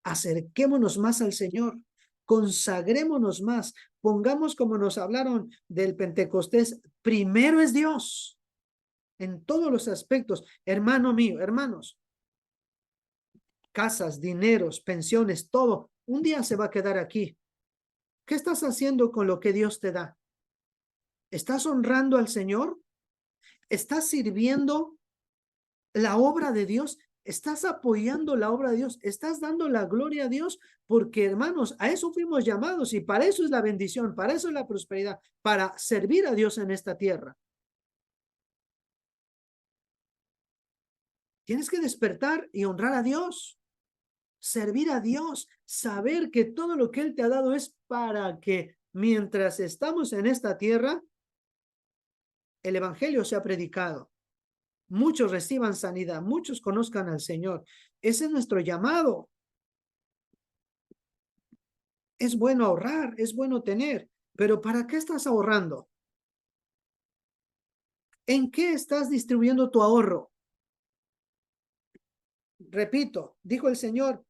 acerquémonos más al Señor. consagrémonos más, pongamos como nos hablaron del Pentecostés, primero es Dios en todos los aspectos. Hermano mío, hermanos, casas, dineros, pensiones, todo, un día se va a quedar aquí. ¿Qué estás haciendo con lo que Dios te da? ¿Estás honrando al Señor? ¿Estás sirviendo la obra de Dios? ¿Estás apoyando la obra de Dios? ¿Estás dando la gloria a Dios? Porque, hermanos, a eso fuimos llamados y para eso es la bendición, para eso es la prosperidad, para servir a Dios en esta tierra. Tienes que despertar y honrar a Dios, servir a Dios, saber que todo lo que Él te ha dado es para que mientras estamos en esta tierra, el evangelio sea predicado. Muchos reciban sanidad, muchos conozcan al Señor. Ese es nuestro llamado. Es bueno ahorrar, es bueno tener, pero ¿para qué estás ahorrando? ¿En qué estás distribuyendo tu ahorro? Repito, dijo el Señor,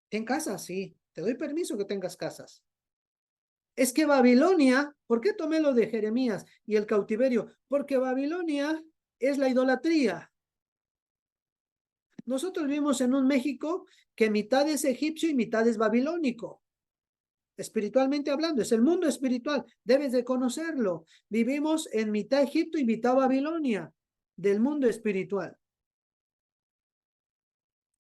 ¿ten casas? Sí, te doy permiso que tengas casas. Es que Babilonia, ¿por qué tomé lo de Jeremías y el cautiverio? Porque Babilonia es la idolatría. Nosotros vivimos en un México que mitad es egipcio y mitad es babilónico. Espiritualmente hablando, es el mundo espiritual, debes de conocerlo. Vivimos en mitad Egipto y mitad Babilonia del mundo espiritual.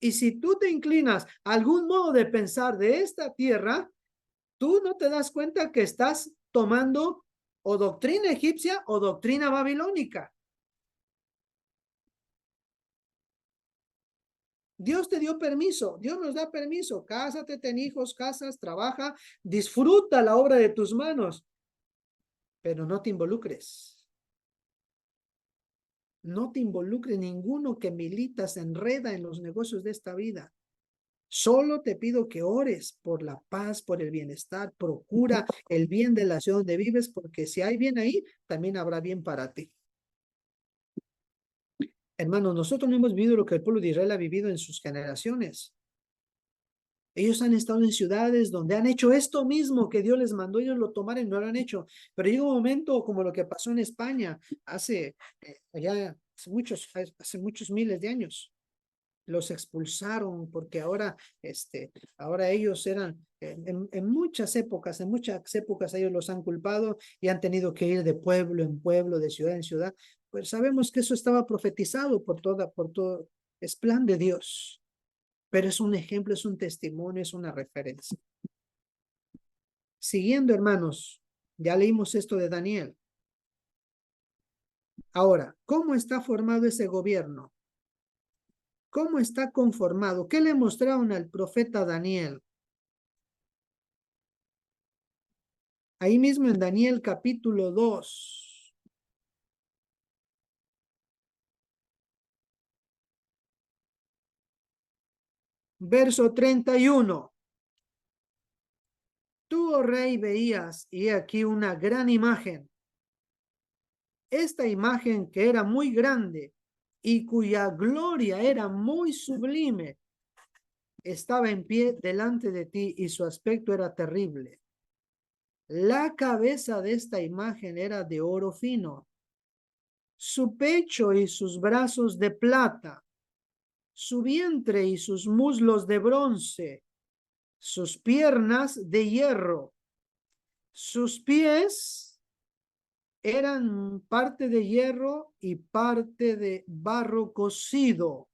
Y si tú te inclinas a algún modo de pensar de esta tierra, tú no te das cuenta que estás tomando o doctrina egipcia o doctrina babilónica. Dios te dio permiso, Dios nos da permiso. Cásate, ten hijos, casas, trabaja, disfruta la obra de tus manos, pero no te involucres. No te involucres, ninguno que milita se enreda en los negocios de esta vida. Solo te pido que ores por la paz, por el bienestar, procura el bien de la ciudad donde vives, porque si hay bien ahí, también habrá bien para ti. Hermanos, nosotros no hemos vivido lo que el pueblo de Israel ha vivido en sus generaciones. Ellos han estado en ciudades donde han hecho esto mismo que Dios les mandó, ellos lo tomaron y no lo han hecho. Pero llega un momento como lo que pasó en España hace muchos miles de años. Los expulsaron porque ahora ellos eran, en muchas épocas ellos los han culpado y han tenido que ir de pueblo en pueblo, de ciudad en ciudad. Pues sabemos que eso estaba profetizado por todo, es plan de Dios. Pero es un ejemplo, es un testimonio, es una referencia. Siguiendo, hermanos, ya leímos esto de Daniel. Ahora, ¿cómo está formado ese gobierno? ¿Cómo está conformado? ¿Qué le mostraron al profeta Daniel? Ahí mismo en Daniel capítulo 2. Verso 31. Tú, oh rey, veías, y aquí una gran imagen. Esta imagen que era muy grande y cuya gloria era muy sublime, estaba en pie delante de ti y su aspecto era terrible. La cabeza de esta imagen era de oro fino, su pecho y sus brazos de plata, su vientre y sus muslos de bronce, sus piernas de hierro, sus pies eran parte de hierro y parte de barro cocido.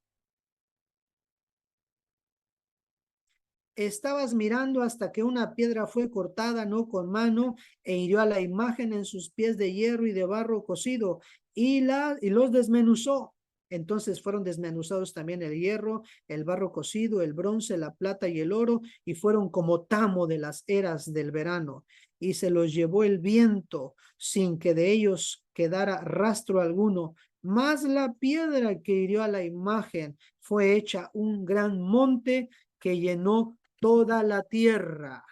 Estabas mirando hasta que una piedra fue cortada, no con mano, e hirió a la imagen en sus pies de hierro y de barro cocido, y los desmenuzó. Entonces fueron desmenuzados también el hierro, el barro cocido, el bronce, la plata y el oro, y fueron como tamo de las eras del verano. Y se los llevó el viento, sin que de ellos quedara rastro alguno. Mas la piedra que hirió a la imagen fue hecha un gran monte que llenó toda la tierra.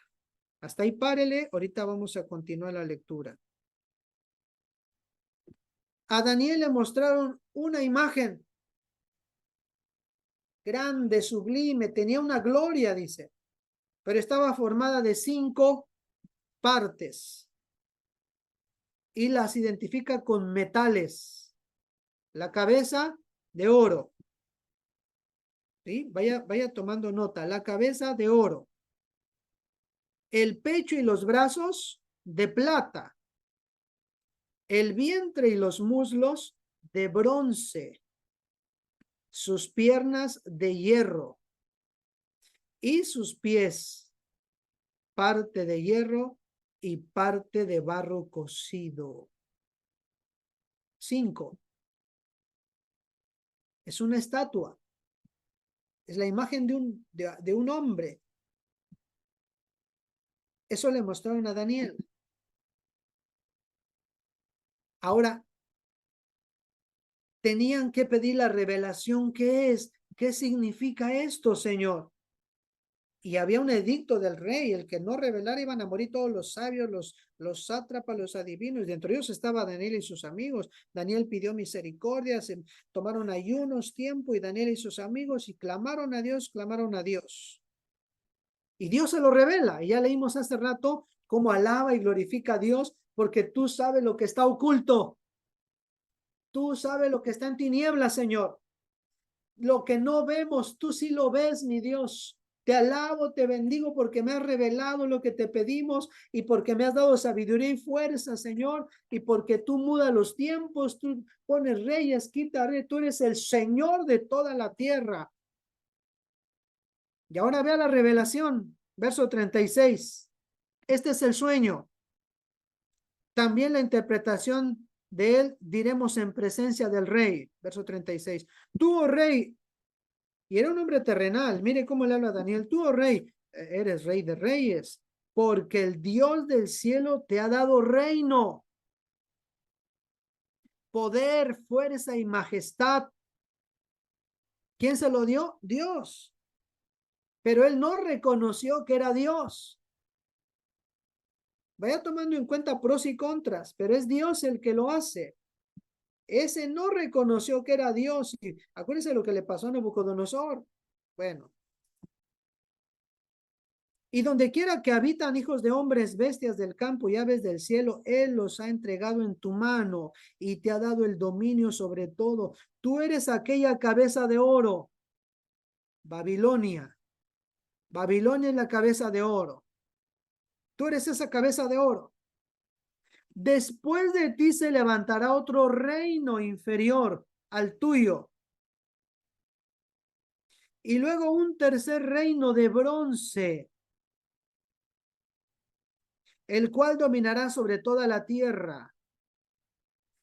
Hasta ahí párele, ahorita vamos a continuar la lectura. A Daniel le mostraron una imagen grande, sublime, tenía una gloria, dice. pero estaba formada de 5 partes y las identifica con metales. La cabeza de oro. ¿Sí? Vaya tomando nota. La cabeza de oro. El pecho y los brazos de plata. El vientre y los muslos de bronce. Sus piernas de hierro. Y sus pies, parte de hierro y parte de barro cocido. 5. Es una estatua. Es la imagen de un hombre. Eso le mostraron a Daniel. Ahora, tenían que pedir la revelación. ¿Qué es? ¿Qué significa esto, Señor? Y había un edicto del rey, el que no revelara iban a morir todos los sabios, los sátrapas, los adivinos. Dentro de ellos estaba Daniel y sus amigos. Daniel pidió misericordia, se tomaron ayunos, tiempo, y Daniel y sus amigos, y clamaron a Dios, clamaron a Dios. Y Dios se lo revela. Y ya leímos hace rato cómo alaba y glorifica a Dios, porque tú sabes lo que está oculto. Tú sabes lo que está en tinieblas, Señor. Lo que no vemos, tú sí lo ves, mi Dios. Te alabo, te bendigo porque me has revelado lo que te pedimos y porque me has dado sabiduría y fuerza, Señor, y porque tú mudas los tiempos, tú pones reyes, quita reyes, tú eres el Señor de toda la tierra. Y ahora vea la revelación, verso 36. Este es el sueño. También la interpretación de él diremos en presencia del rey, verso 36. Tú, oh rey, y era un hombre terrenal. Mire cómo le habla a Daniel. Tú, oh rey, eres rey de reyes, porque el Dios del cielo te ha dado reino, poder, fuerza y majestad. ¿Quién se lo dio? Dios. Pero él no reconoció que era Dios. Vaya tomando en cuenta pros y contras, pero es Dios el que lo hace. Ese no reconoció que era Dios. Y acuérdense lo que le pasó a Nabucodonosor. Bueno, y donde quiera que habitan hijos de hombres, bestias del campo y aves del cielo, Él los ha entregado en tu mano y te ha dado el dominio sobre todo. Tú eres aquella cabeza de oro, Babilonia. Babilonia es la cabeza de oro. Tú eres esa cabeza de oro. Después de ti se levantará otro reino inferior al tuyo. Y luego un tercer reino de bronce, el cual dominará sobre toda la tierra.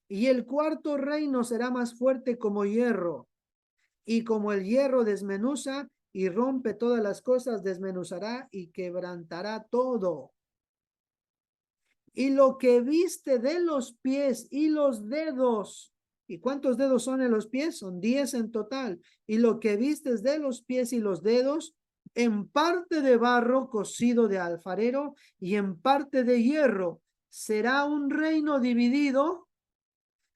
Y el cuarto reino será más fuerte como hierro, y como el hierro desmenuza y rompe todas las cosas, desmenuzará y quebrantará todo. Y lo que viste de los pies y los dedos, ¿y cuántos dedos son en los pies? Son 10 en total. Y lo que vistes de los pies y los dedos, en parte de barro cocido de alfarero y en parte de hierro, será un reino dividido,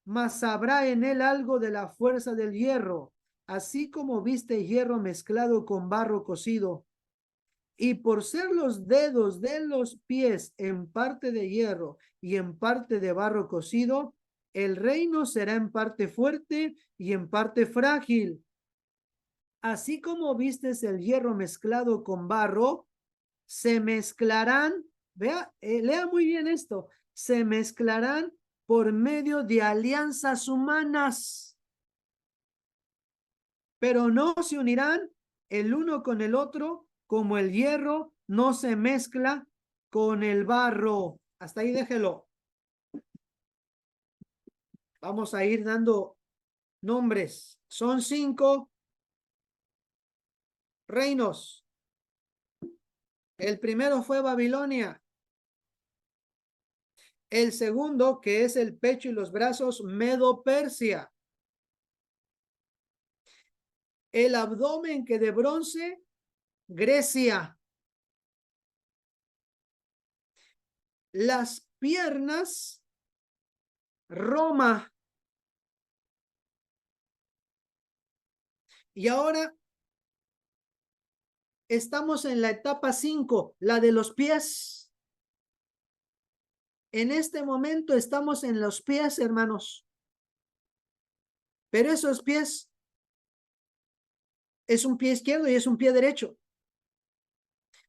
mas habrá en él algo de la fuerza del hierro, así como viste hierro mezclado con barro cocido. Y por ser los dedos de los pies en parte de hierro y en parte de barro cocido, el reino será en parte fuerte y en parte frágil. Así como vistes el hierro mezclado con barro, se mezclarán, lea muy bien esto, se mezclarán por medio de alianzas humanas, pero no se unirán el uno con el otro, como el hierro no se mezcla con el barro. Hasta ahí déjelo. Vamos a ir dando nombres. Son 5 reinos. El primero fue Babilonia. El segundo, que es el pecho y los brazos, Medo-Persia. El abdomen, que de bronce, Grecia. Las piernas, Roma. Y ahora Estamos en la etapa 5, la de los pies. En este momento estamos en los pies, hermanos. Pero esos pies es un pie izquierdo y es un pie derecho.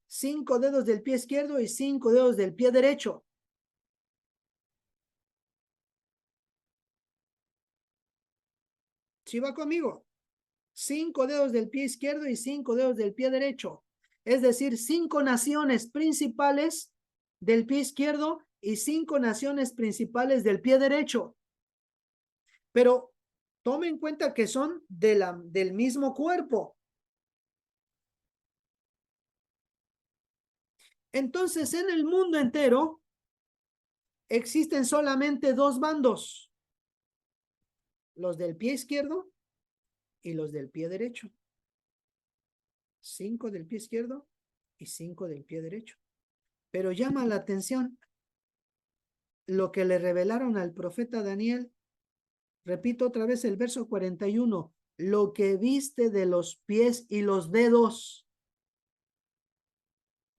5 dedos del pie izquierdo y 5 dedos del pie derecho. ¿Sí va conmigo? 5 dedos del pie izquierdo y 5 dedos del pie derecho. Es decir, 5 naciones principales del pie izquierdo y 5 naciones principales del pie derecho. Pero tome en cuenta que son del mismo cuerpo. Entonces, en el mundo entero existen solamente 2 bandos, los del pie izquierdo y los del pie derecho. 5 del pie izquierdo y 5 del pie derecho. Pero llama la atención lo que le revelaron al profeta Daniel. Repito otra vez el verso 41. Lo que viste de los pies y los dedos,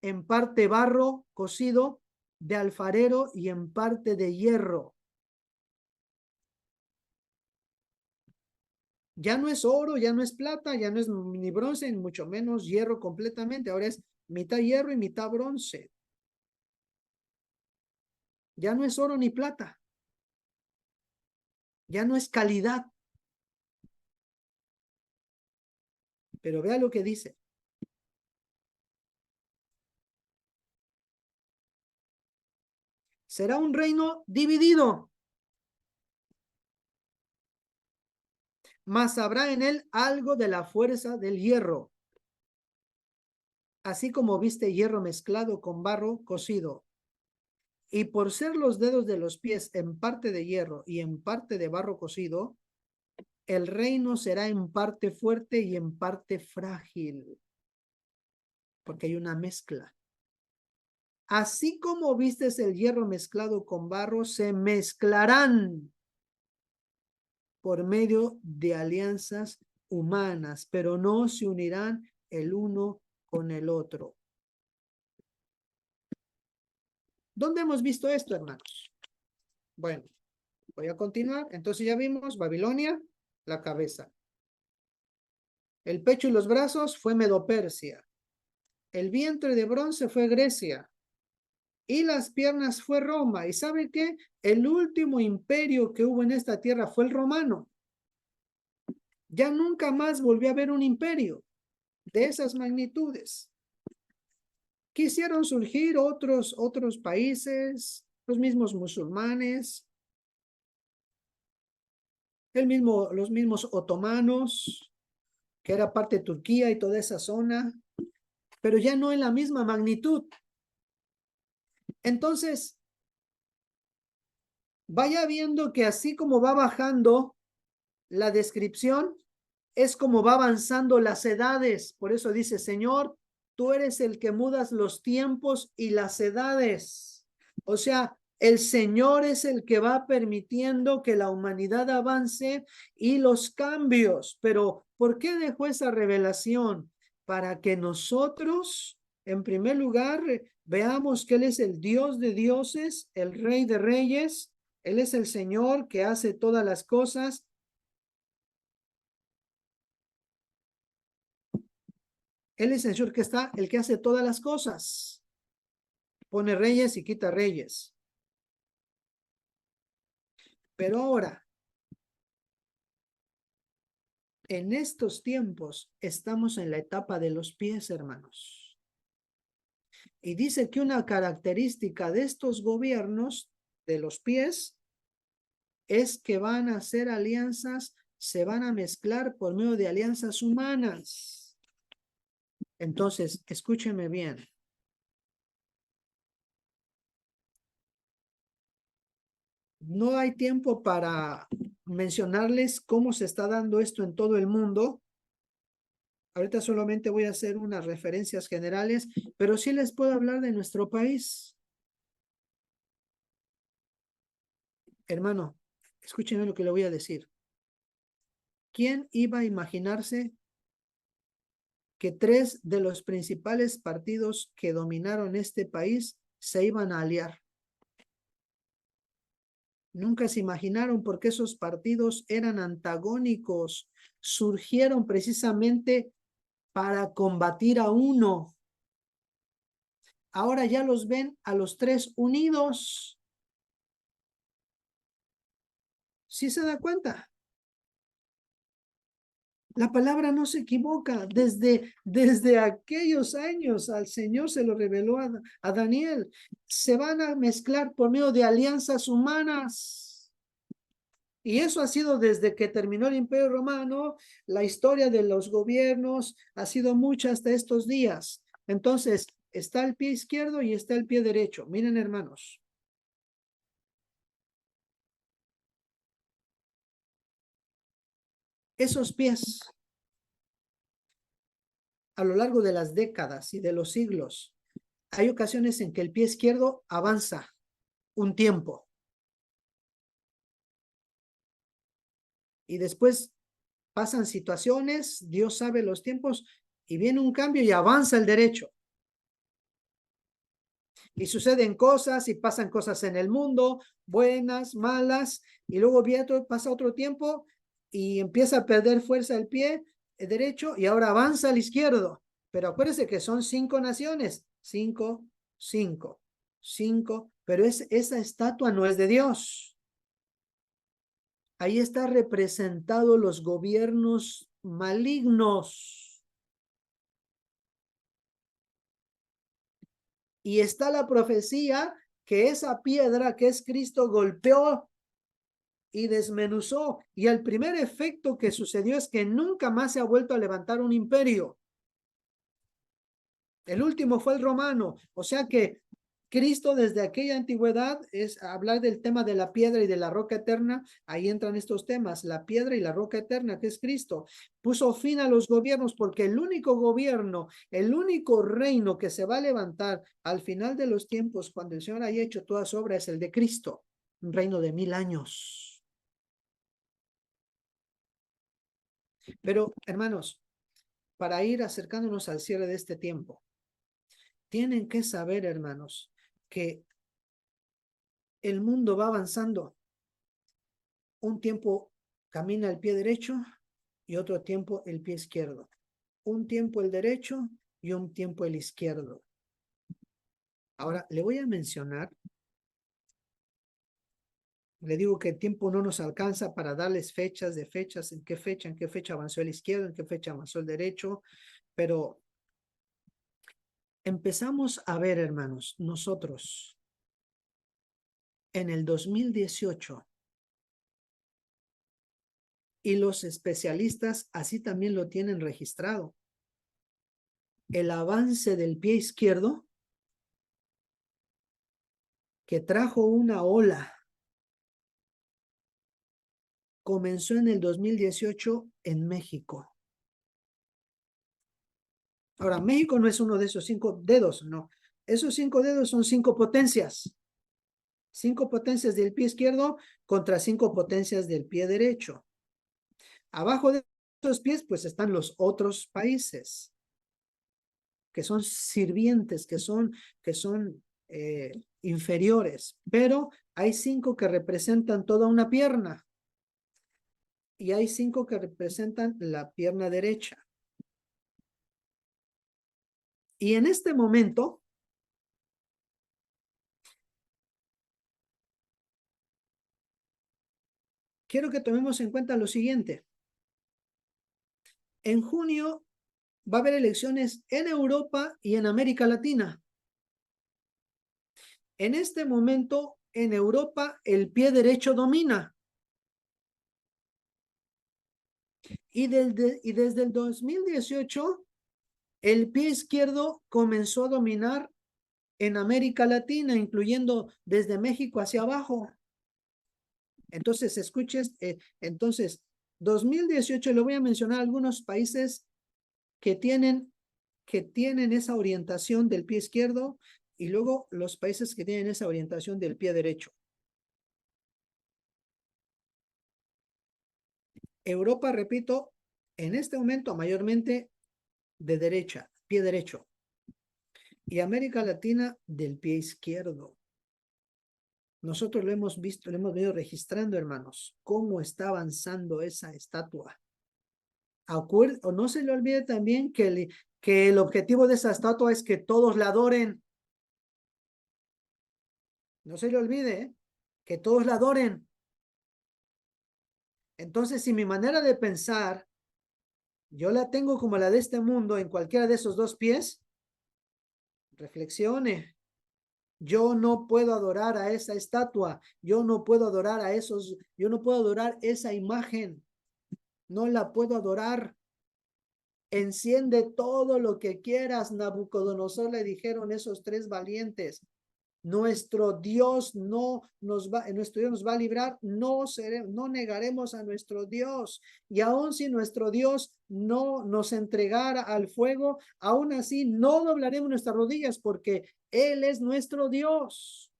en parte barro cocido de alfarero y en parte de hierro. Ya no es oro, ya no es plata, ya no es ni bronce, ni mucho menos hierro completamente. Ahora es mitad hierro y mitad bronce. Ya no es oro ni plata. Ya no es calidad. Pero vea lo que dice. Será un reino dividido, mas habrá en él algo de la fuerza del hierro, así como viste hierro mezclado con barro cocido. Y por ser los dedos de los pies en parte de hierro y en parte de barro cocido, el reino será en parte fuerte y en parte frágil, porque hay una mezcla. Así como vistes el hierro mezclado con barro, se mezclarán por medio de alianzas humanas, pero no se unirán el uno con el otro. ¿Dónde hemos visto esto, hermanos? Bueno, voy a continuar. Entonces ya vimos Babilonia, la cabeza. El pecho y los brazos fue Medo-Persia. El vientre de bronce fue Grecia. Y las piernas fue Roma. ¿Y sabe qué? El último imperio que hubo en esta tierra fue el romano. Ya nunca más volvió a haber un imperio de esas magnitudes. Quisieron surgir otros países, los mismos musulmanes, los mismos otomanos, que era parte de Turquía y toda esa zona, pero ya no en la misma magnitud. Entonces, vaya viendo que así como va bajando la descripción, es como va avanzando las edades. Por eso dice, Señor, tú eres el que mudas los tiempos y las edades. O sea, el Señor es el que va permitiendo que la humanidad avance y los cambios. Pero, ¿por qué dejó esa revelación? Para que nosotros, en primer lugar, veamos que Él es el Dios de dioses, el Rey de reyes. Él es el Señor que hace todas las cosas. Él es el Señor que está, el que hace todas las cosas. Pone reyes y quita reyes. Pero ahora, en estos tiempos, estamos en la etapa de los pies, hermanos. Y dice que una característica de estos gobiernos, de los pies, es que van a hacer alianzas, se van a mezclar por medio de alianzas humanas. Entonces, escúcheme bien. No hay tiempo para mencionarles cómo se está dando esto en todo el mundo. Ahorita solamente voy a hacer unas referencias generales, pero sí les puedo hablar de nuestro país. Hermano, escúchenme lo que le voy a decir. ¿Quién iba a imaginarse que 3 de los principales partidos que dominaron este país se iban a aliar. Nunca se imaginaron porque esos partidos eran antagónicos, surgieron precisamente para combatir a uno. Ahora ya los ven a los 3 unidos. ¿Sí se da cuenta? La palabra no se equivoca. Desde aquellos años al Señor se lo reveló a Daniel. Se van a mezclar por medio de alianzas humanas. Y eso ha sido desde que terminó el Imperio Romano. La historia de los gobiernos ha sido mucha hasta estos días. Entonces, está el pie izquierdo y está el pie derecho. Miren, hermanos. Esos pies, a lo largo de las décadas y de los siglos, hay ocasiones en que el pie izquierdo avanza un tiempo y después pasan situaciones, Dios sabe los tiempos, y viene un cambio y avanza el derecho. Y suceden cosas y pasan cosas en el mundo, buenas, malas, y luego pasa otro tiempo y empieza a perder fuerza el pie derecho y ahora avanza al izquierdo. Pero acuérdense que son 5 naciones, 5, 5, 5, pero esa estatua no es de Dios. Ahí está representado los gobiernos malignos. Y está la profecía que esa piedra que es Cristo golpeó y desmenuzó. Y el primer efecto que sucedió es que nunca más se ha vuelto a levantar un imperio. El último fue el romano. O sea que Cristo desde aquella antigüedad es hablar del tema de la piedra y de la roca eterna. Ahí entran estos temas, la piedra y la roca eterna, que es Cristo. Puso fin a los gobiernos porque el único gobierno, el único reino que se va a levantar al final de los tiempos, cuando el Señor haya hecho toda su obra, es el de Cristo. Un reino de 1000 años. Pero, hermanos, para ir acercándonos al cierre de este tiempo, tienen que saber, hermanos, que el mundo va avanzando. Un tiempo camina el pie derecho y otro tiempo el pie izquierdo. Un tiempo el derecho y un tiempo el izquierdo. Ahora, le voy a mencionar, le digo que el tiempo no nos alcanza para darles fechas, en qué fecha avanzó el izquierdo, en qué fecha avanzó el derecho, pero empezamos a ver, hermanos, nosotros en el 2018, y los especialistas así también lo tienen registrado, el avance del pie izquierdo que trajo una ola comenzó en el 2018 en México. Ahora, México no es uno de esos 5 dedos, no. Esos 5 dedos son 5 potencias. 5 potencias del pie izquierdo contra 5 potencias del pie derecho. Abajo de esos pies, pues están los otros países, que son sirvientes, que son inferiores. Pero hay 5 que representan toda una pierna. Y hay 5 que representan la pierna derecha. Y en este momento, quiero que tomemos en cuenta lo siguiente. En junio va a haber elecciones en Europa y en América Latina. En este momento, en Europa, el pie derecho domina. Y desde el 2018, el pie izquierdo comenzó a dominar en América Latina, incluyendo desde México hacia abajo. Entonces, escuches, entonces, 2018, le voy a mencionar algunos países que tienen esa orientación del pie izquierdo y luego los países que tienen esa orientación del pie derecho. Europa, repito, en este momento mayormente de derecha, pie derecho. Y América Latina del pie izquierdo. Nosotros lo hemos visto, lo hemos venido registrando, hermanos, cómo está avanzando esa estatua. O no se le olvide también que el objetivo de esa estatua es que todos la adoren. No se le olvide, que todos la adoren. Entonces, si mi manera de pensar, yo la tengo como la de este mundo en cualquiera de esos dos pies, reflexione. Yo no puedo adorar a esa estatua. Yo no puedo adorar a esos, yo no puedo adorar esa imagen. No la puedo adorar. Enciende todo lo que quieras, Nabucodonosor, le dijeron esos tres valientes. Nuestro Dios nuestro Dios nos va a librar, no negaremos a nuestro Dios. Y aun si nuestro Dios no nos entregara al fuego, aún así no doblaremos nuestras rodillas porque Él es nuestro Dios.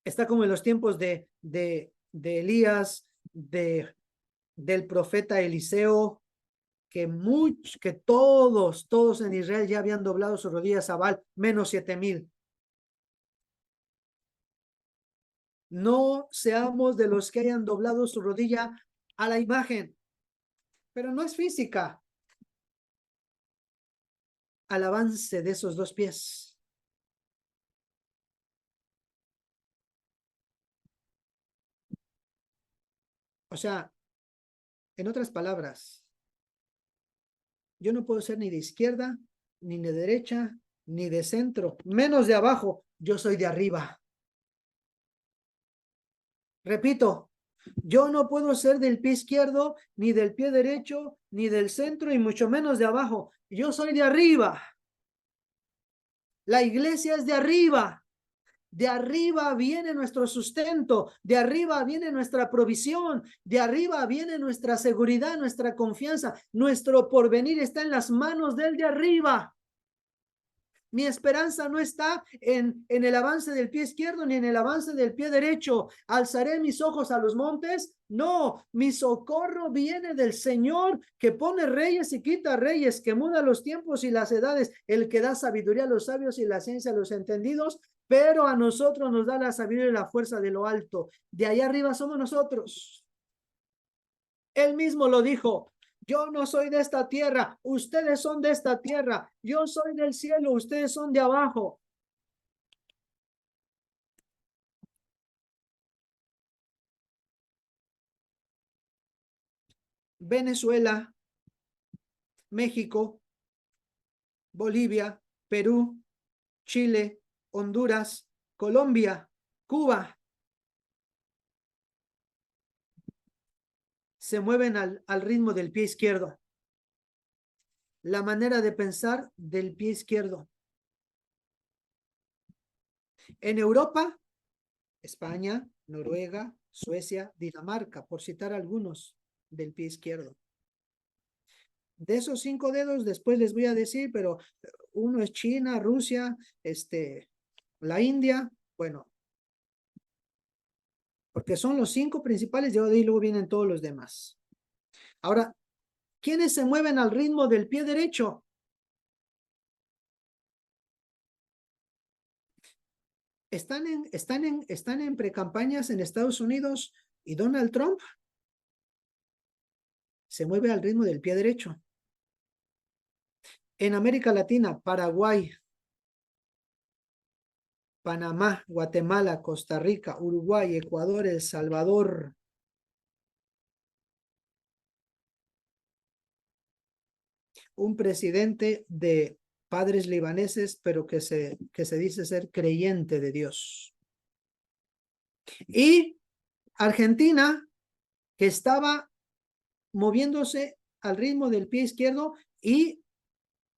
Está como en los tiempos de Elías, del profeta Eliseo, que todos en Israel ya habían doblado sus rodillas a Baal, menos 7,000. No seamos de los que hayan doblado su rodilla a la imagen, pero no es física. Al avance de esos dos pies. O sea, en otras palabras, yo no puedo ser ni de izquierda, ni de derecha, ni de centro, menos de abajo. Yo soy de arriba. Repito, yo no puedo ser del pie izquierdo, ni del pie derecho, ni del centro, y mucho menos de abajo. Yo soy de arriba. La iglesia es de arriba. De arriba viene nuestro sustento, de arriba viene nuestra provisión, de arriba viene nuestra seguridad, nuestra confianza. Nuestro porvenir está en las manos del de arriba. Mi esperanza no está en el avance del pie izquierdo ni en el avance del pie derecho. ¿Alzaré mis ojos a los montes? No, mi socorro viene del Señor, que pone reyes y quita reyes, que muda los tiempos y las edades, el que da sabiduría a los sabios y la ciencia a los entendidos, pero a nosotros nos da la sabiduría y la fuerza de lo alto. De allá arriba somos nosotros. Él mismo lo dijo. Yo no soy de esta tierra, ustedes son de esta tierra. Yo soy del cielo, ustedes son de abajo. Venezuela, México, Bolivia, Perú, Chile, Honduras, Colombia, Cuba, se mueven al ritmo del pie izquierdo. La manera de pensar del pie izquierdo. En Europa, España, Noruega, Suecia, Dinamarca, por citar algunos del pie izquierdo. De esos 5 dedos, después les voy a decir, pero uno es China, Rusia, la India, bueno, porque son los 5 principales y de ahí luego vienen todos los demás. Ahora, ¿quiénes se mueven al ritmo del pie derecho? Están en precampañas en Estados Unidos y Donald Trump se mueve al ritmo del pie derecho. En América Latina, Paraguay, Panamá, Guatemala, Costa Rica, Uruguay, Ecuador, El Salvador. Un presidente de padres libaneses, pero que se dice ser creyente de Dios. Y Argentina, que estaba moviéndose al ritmo del pie izquierdo y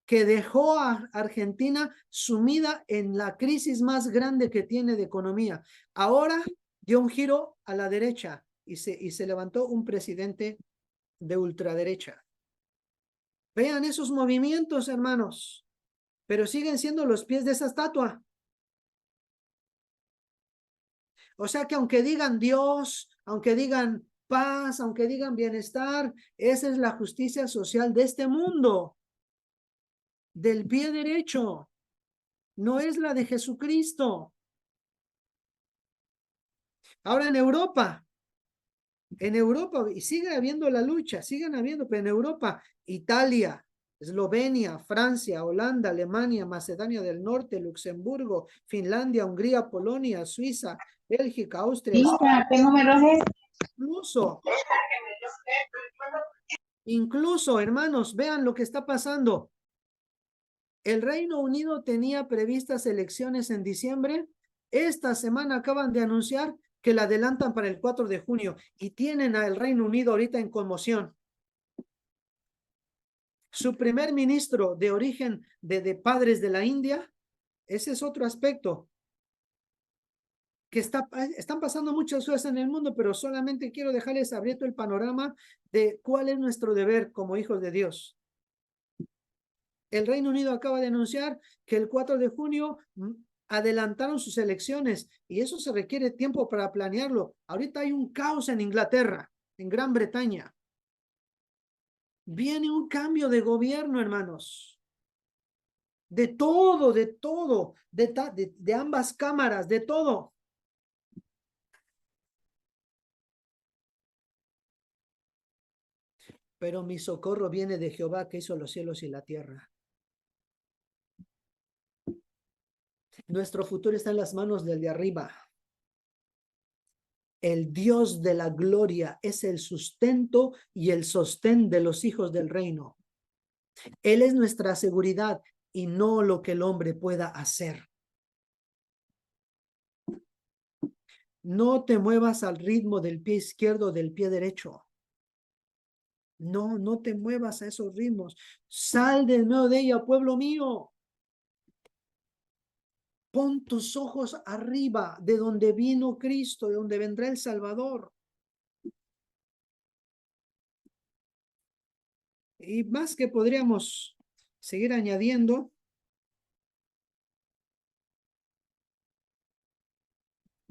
que dejó a Argentina sumida en la crisis más grande que tiene de economía. Ahora dio un giro a la derecha y se levantó un presidente de ultraderecha. Vean esos movimientos, hermanos, pero siguen siendo los pies de esa estatua. O sea que aunque digan Dios, aunque digan paz, aunque digan bienestar. Esa es la justicia social de este mundo, del pie derecho. No es la de Jesucristo. Ahora en Europa, y sigue habiendo la lucha, siguen habiendo, pero en Europa, Italia, Eslovenia, Francia, Holanda, Alemania, Macedonia del Norte, Luxemburgo, Finlandia, Hungría, Polonia, Suiza, Bélgica, Austria, España, Hija, ¿qué número es este? incluso, incluso, hermanos, vean lo que está pasando. El Reino Unido tenía previstas elecciones en diciembre. Esta semana acaban de anunciar que la adelantan para el 4 de junio y tienen al Reino Unido ahorita en conmoción. Su primer ministro de origen de padres de la India, ese es otro aspecto, que están pasando muchas cosas en el mundo, pero solamente quiero dejarles abierto el panorama de cuál es nuestro deber como hijos de Dios. El Reino Unido acaba de anunciar que el 4 de junio adelantaron sus elecciones y eso se requiere tiempo para planearlo. Ahorita hay un caos en Inglaterra, en Gran Bretaña. Viene un cambio de gobierno, hermanos. De todo, de ambas cámaras, de todo. Pero mi socorro viene de Jehová que hizo los cielos y la tierra. Nuestro futuro está en las manos del de arriba. El Dios de la gloria es el sustento y el sostén de los hijos del reino. Él es nuestra seguridad y no lo que el hombre pueda hacer. No te muevas al ritmo del pie izquierdo o del pie derecho. No, no te muevas a esos ritmos. Sal del medio de ella, pueblo mío. Pon tus ojos arriba, de donde vino Cristo, de donde vendrá el Salvador. Y más que podríamos seguir añadiendo.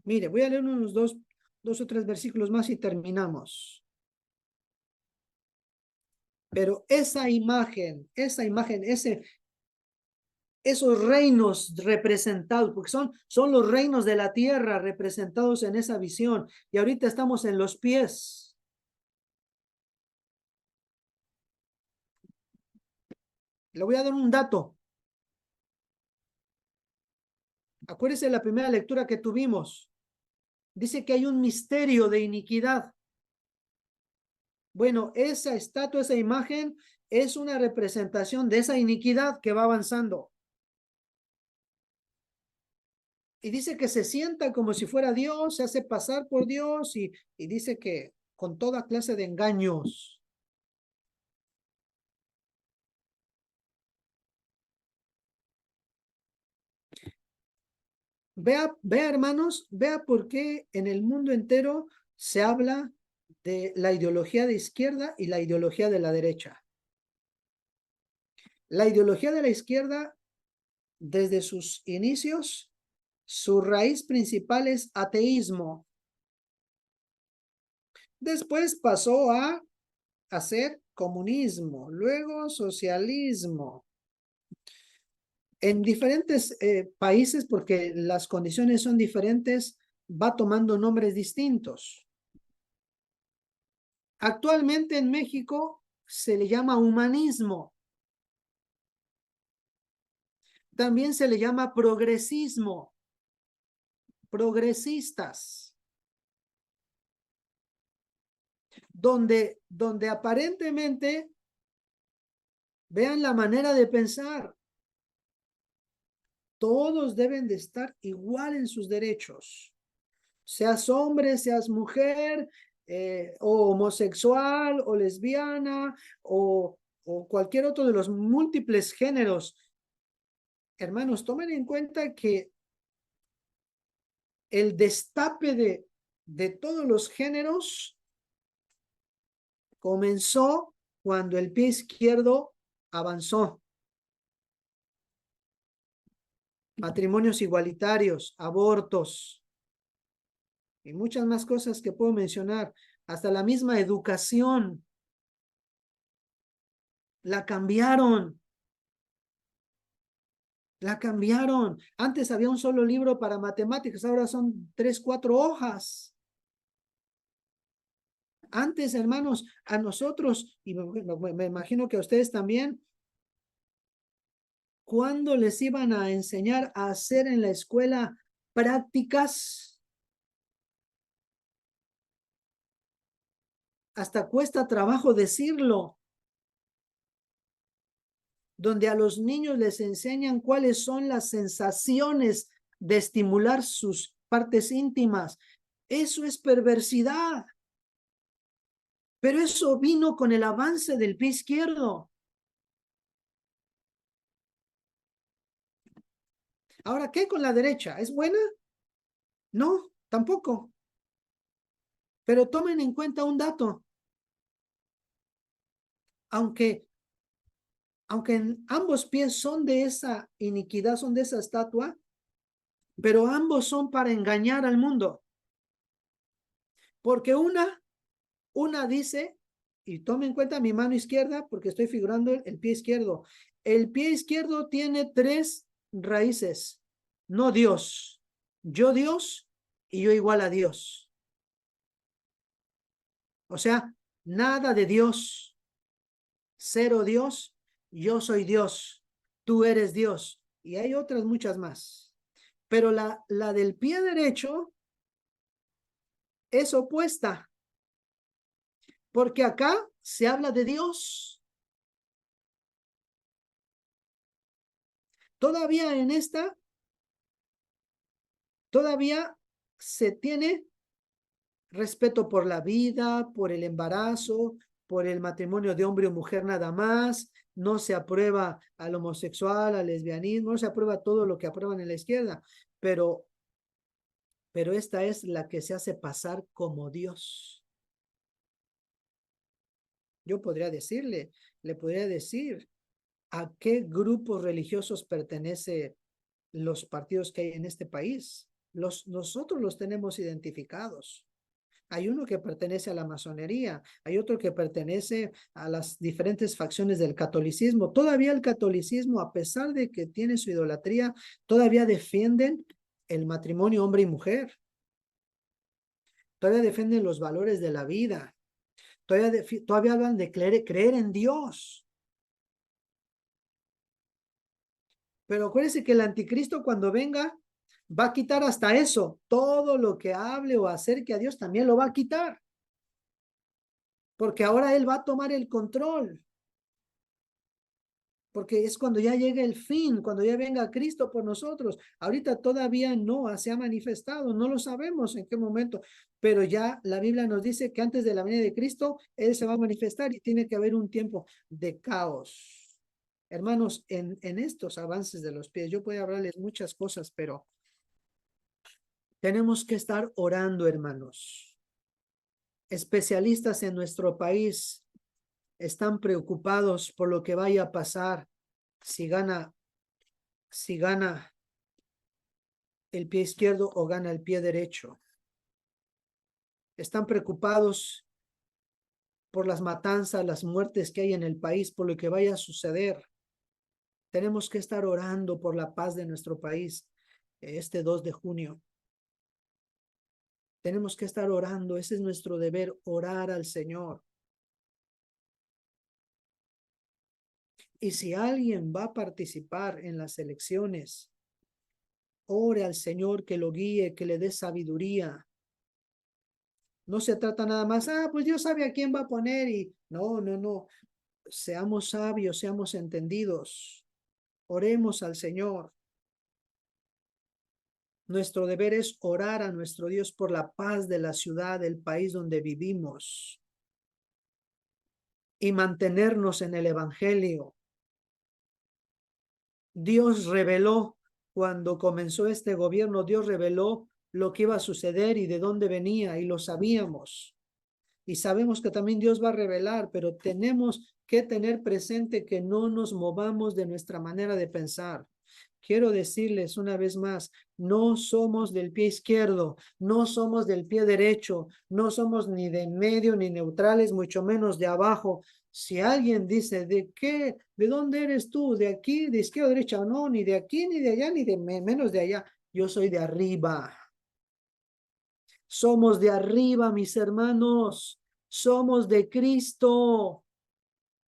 Mire, voy a leer unos dos o tres versículos más y terminamos. Pero esa imagen, esos reinos representados, porque son los reinos de la tierra representados en esa visión. Y ahorita estamos en los pies. Le voy a dar un dato. Acuérdese de la primera lectura que tuvimos. Dice que hay un misterio de iniquidad. Bueno, esa estatua, esa imagen es una representación de esa iniquidad que va avanzando. Y dice que se sienta como si fuera Dios, se hace pasar por Dios y dice que con toda clase de engaños. Vea, hermanos, vea por qué en el mundo entero se habla de la ideología de izquierda y la ideología de la derecha. La ideología de la izquierda, desde sus inicios, su raíz principal es ateísmo. Después pasó a hacer comunismo, luego socialismo. En diferentes países, porque las condiciones son diferentes, va tomando nombres distintos. Actualmente en México se le llama humanismo. También se le llama progresismo, progresistas, donde aparentemente vean la manera de pensar. Todos deben de estar igual en sus derechos. Seas hombre, seas mujer, o homosexual, o lesbiana, o cualquier otro de los múltiples géneros. Hermanos, tomen en cuenta que el destape de todos los géneros comenzó cuando el pie izquierdo avanzó. Matrimonios igualitarios, abortos y muchas más cosas que puedo mencionar. hasta la misma educación. La cambiaron. La cambiaron. Antes había un solo libro para matemáticas, ahora son 3, 4 hojas. Antes, hermanos, a nosotros, y me imagino que a ustedes también, ¿cuándo les iban a enseñar a hacer en la escuela prácticas? Hasta cuesta trabajo decirlo. Donde a los niños les enseñan cuáles son las sensaciones de estimular sus partes íntimas. Eso es perversidad. Pero eso vino con el avance del pie izquierdo. Ahora, ¿qué con la derecha? ¿Es buena? No, tampoco. Pero tomen en cuenta un dato. Aunque en ambos pies son de esa iniquidad, son de esa estatua, pero ambos son para engañar al mundo. Porque una dice, y tome en cuenta mi mano izquierda porque estoy figurando el pie izquierdo. El pie izquierdo tiene 3 raíces, no Dios. Yo Dios y yo igual a Dios. O sea, nada de Dios, 0 Dios, yo soy Dios, tú eres Dios. Y hay otras muchas más. Pero la del pie derecho es opuesta, porque acá se habla de Dios. Todavía en esta, todavía se tiene respeto por la vida, por el embarazo, por el matrimonio de hombre o mujer nada más. No se aprueba al homosexual, al lesbianismo, no se aprueba todo lo que aprueban en la izquierda, pero esta es la que se hace pasar como Dios. Yo podría decirle, le podría decir a qué grupos religiosos pertenece los partidos que hay en este país. Nosotros los tenemos identificados. Hay uno que pertenece a la masonería, hay otro que pertenece a las diferentes facciones del catolicismo. Todavía el catolicismo, a pesar de que tiene su idolatría, todavía defienden el matrimonio hombre y mujer. Todavía defienden los valores de la vida. Todavía hablan de creer en Dios. Pero acuérdense que el anticristo cuando venga va a quitar hasta eso. Todo lo que hable o acerque a Dios también lo va a quitar. Porque ahora él va a tomar el control. Porque es cuando ya llegue el fin, cuando ya venga Cristo por nosotros. Ahorita todavía no se ha manifestado, no lo sabemos en qué momento, pero ya la Biblia nos dice que antes de la venida de Cristo, Él se va a manifestar y tiene que haber un tiempo de caos. Hermanos, en estos avances de los pies, yo puedo hablarles muchas cosas, pero tenemos que estar orando, hermanos. Especialistas en nuestro país están preocupados por lo que vaya a pasar si gana el pie izquierdo o gana el pie derecho. Están preocupados por las matanzas, las muertes que hay en el país, por lo que vaya a suceder. Tenemos que estar orando por la paz de nuestro país este 2 de junio. Tenemos que estar orando, ese es nuestro deber, orar al Señor. Y si alguien va a participar en las elecciones, ore al Señor que lo guíe, que le dé sabiduría. No se trata nada más, pues Dios sabe a quién va a poner y no. Seamos sabios, seamos entendidos. Oremos al Señor. Nuestro deber es orar a nuestro Dios por la paz de la ciudad, del país donde vivimos y mantenernos en el Evangelio. Dios reveló cuando comenzó este gobierno, Dios reveló lo que iba a suceder y de dónde venía y lo sabíamos. Y sabemos que también Dios va a revelar, pero tenemos que tener presente que no nos movamos de nuestra manera de pensar, quiero decirles una vez más, no somos del pie izquierdo, no somos del pie derecho, no somos ni de en medio ni neutrales, mucho menos de abajo. Si alguien dice, ¿de qué? ¿De dónde eres tú? ¿De aquí, de izquierda o derecha? No, ni de aquí, ni de allá, ni de menos de allá. Yo soy de arriba. Somos de arriba, mis hermanos. Somos de Cristo.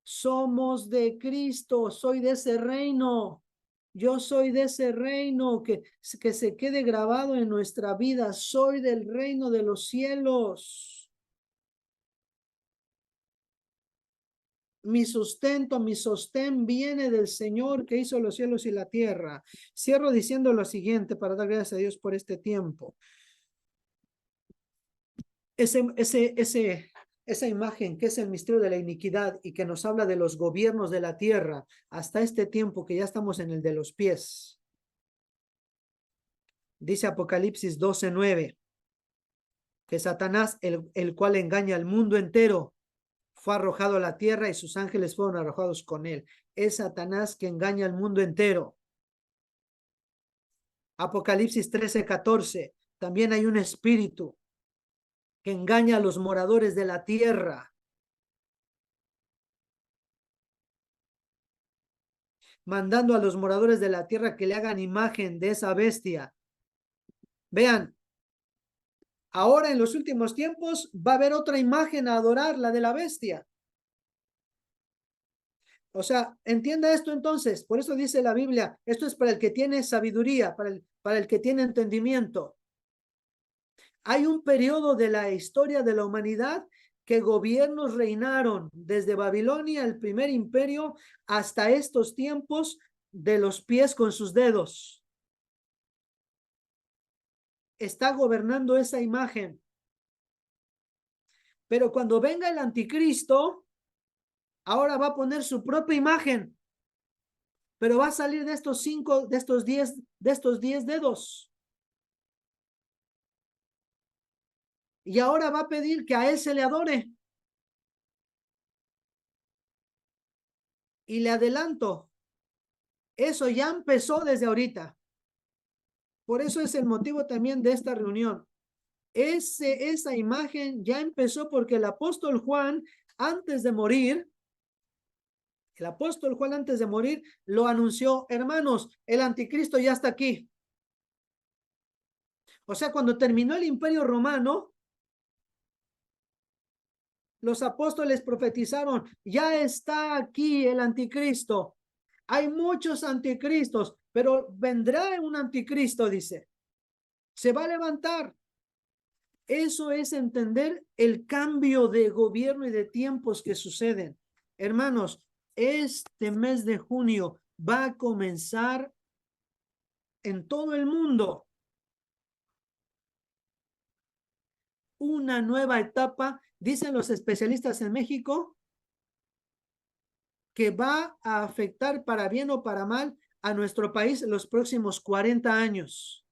Somos de Cristo. Soy de ese reino. Yo soy de ese reino que se quede grabado en nuestra vida. Soy del reino de los cielos. Mi sustento, mi sostén viene del Señor que hizo los cielos y la tierra. Cierro diciendo lo siguiente para dar gracias a Dios por este tiempo. Esa imagen que es el misterio de la iniquidad y que nos habla de los gobiernos de la tierra hasta este tiempo que ya estamos en el de los pies. Dice Apocalipsis 12:9 que Satanás, el cual engaña al mundo entero, fue arrojado a la tierra y sus ángeles fueron arrojados con él. Es Satanás que engaña al mundo entero. Apocalipsis 13:14, también hay un espíritu que engaña a los moradores de la tierra, mandando a los moradores de la tierra que le hagan imagen de esa bestia. Vean, ahora en los últimos tiempos va a haber otra imagen a adorar, la de la bestia. O sea, entienda esto entonces, por eso dice la Biblia, esto es para el que tiene sabiduría, para el que tiene entendimiento. Hay un periodo de la historia de la humanidad que gobiernos reinaron desde Babilonia, el primer imperio, hasta estos tiempos de los pies con sus dedos. Está gobernando esa imagen. Pero cuando venga el anticristo, ahora va a poner su propia imagen, pero va a salir de estos 5, de estos 10 dedos. Y ahora va a pedir que a él se le adore. Y le adelanto, eso ya empezó desde ahorita. Por eso es el motivo también de esta reunión. Esa imagen ya empezó porque el apóstol Juan, antes de morir, lo anunció, hermanos, el anticristo ya está aquí. O sea, cuando terminó el imperio romano, los apóstoles profetizaron, ya está aquí el anticristo. Hay muchos anticristos, pero vendrá un anticristo, dice. Se va a levantar. Eso es entender el cambio de gobierno y de tiempos que suceden. Hermanos, este mes de junio va a comenzar en todo el mundo una nueva etapa, dicen los especialistas en México, que va a afectar para bien o para mal a nuestro país los próximos 40 años.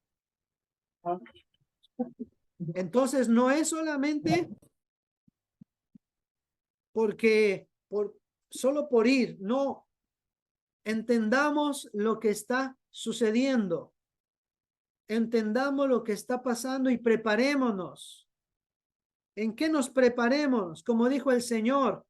Entonces, no es solamente solo por ir, no. Entendamos lo que está sucediendo. Entendamos lo que está pasando y preparémonos. ¿En qué nos preparemos? Como dijo el Señor,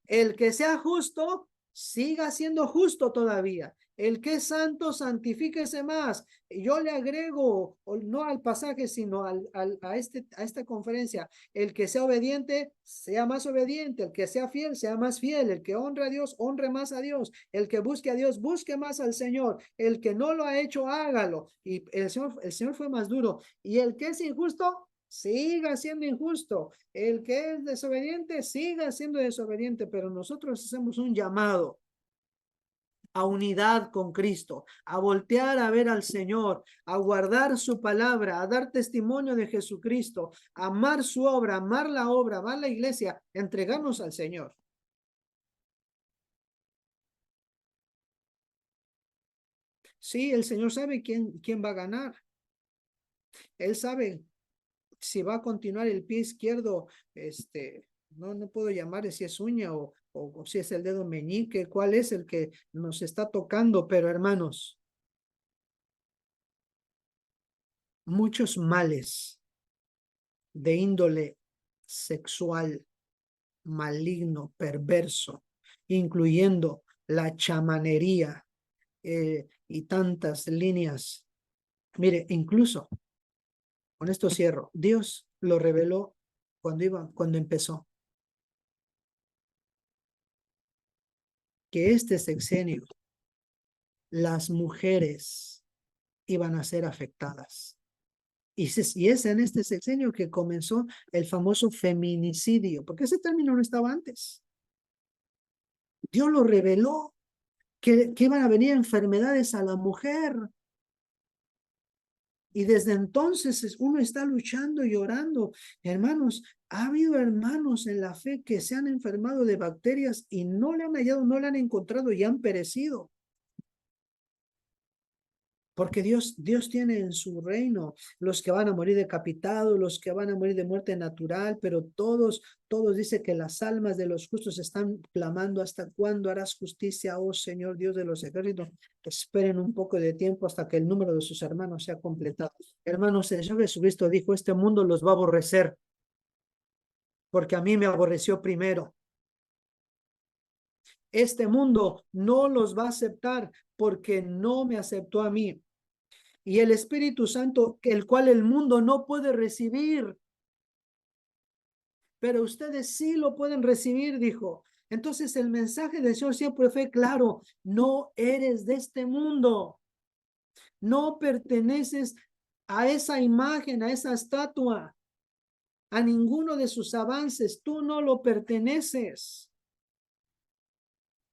el que sea justo, siga siendo justo todavía. El que es santo, santifíquese más. Yo le agrego, no al pasaje, sino a esta conferencia, el que sea obediente, sea más obediente. El que sea fiel, sea más fiel. El que honre a Dios, honre más a Dios. El que busque a Dios, busque más al Señor. El que no lo ha hecho, hágalo. Y el Señor fue más duro. Y el que es injusto, siga siendo injusto. El que es desobediente, siga siendo desobediente, pero nosotros hacemos un llamado a unidad con Cristo, a voltear a ver al Señor, a guardar su palabra, a dar testimonio de Jesucristo, a amar su obra, amar la iglesia, entregarnos al Señor. Sí, el Señor sabe quién va a ganar. Él sabe si va a continuar el pie izquierdo, no puedo llamar si es uña o si es el dedo meñique, cuál es el que nos está tocando, pero hermanos, muchos males de índole sexual, maligno, perverso, incluyendo la chamanería y tantas líneas. Mire, incluso, con esto cierro, Dios lo reveló cuando empezó, que este sexenio, las mujeres iban a ser afectadas. Y es en este sexenio que comenzó el famoso feminicidio, porque ese término no estaba antes. Dios lo reveló, que iban a venir enfermedades a la mujer. Y desde entonces uno está luchando y orando. Hermanos, ha habido hermanos en la fe que se han enfermado de bacterias y no le han hallado, no le han encontrado y han perecido. Porque Dios tiene en su reino los que van a morir decapitados, los que van a morir de muerte natural, pero todos dice que las almas de los justos están clamando: ¿hasta cuándo harás justicia, oh Señor Dios de los ejércitos? Esperen un poco de tiempo hasta que el número de sus hermanos sea completado. Hermanos, el Señor Jesucristo dijo: este mundo los va a aborrecer, porque a mí me aborreció primero. Este mundo no los va a aceptar porque no me aceptó a mí. Y el Espíritu Santo, el cual el mundo no puede recibir, pero ustedes sí lo pueden recibir, dijo. Entonces el mensaje del Señor siempre fue claro: no eres de este mundo, no perteneces a esa imagen, a esa estatua, a ninguno de sus avances, tú no lo perteneces.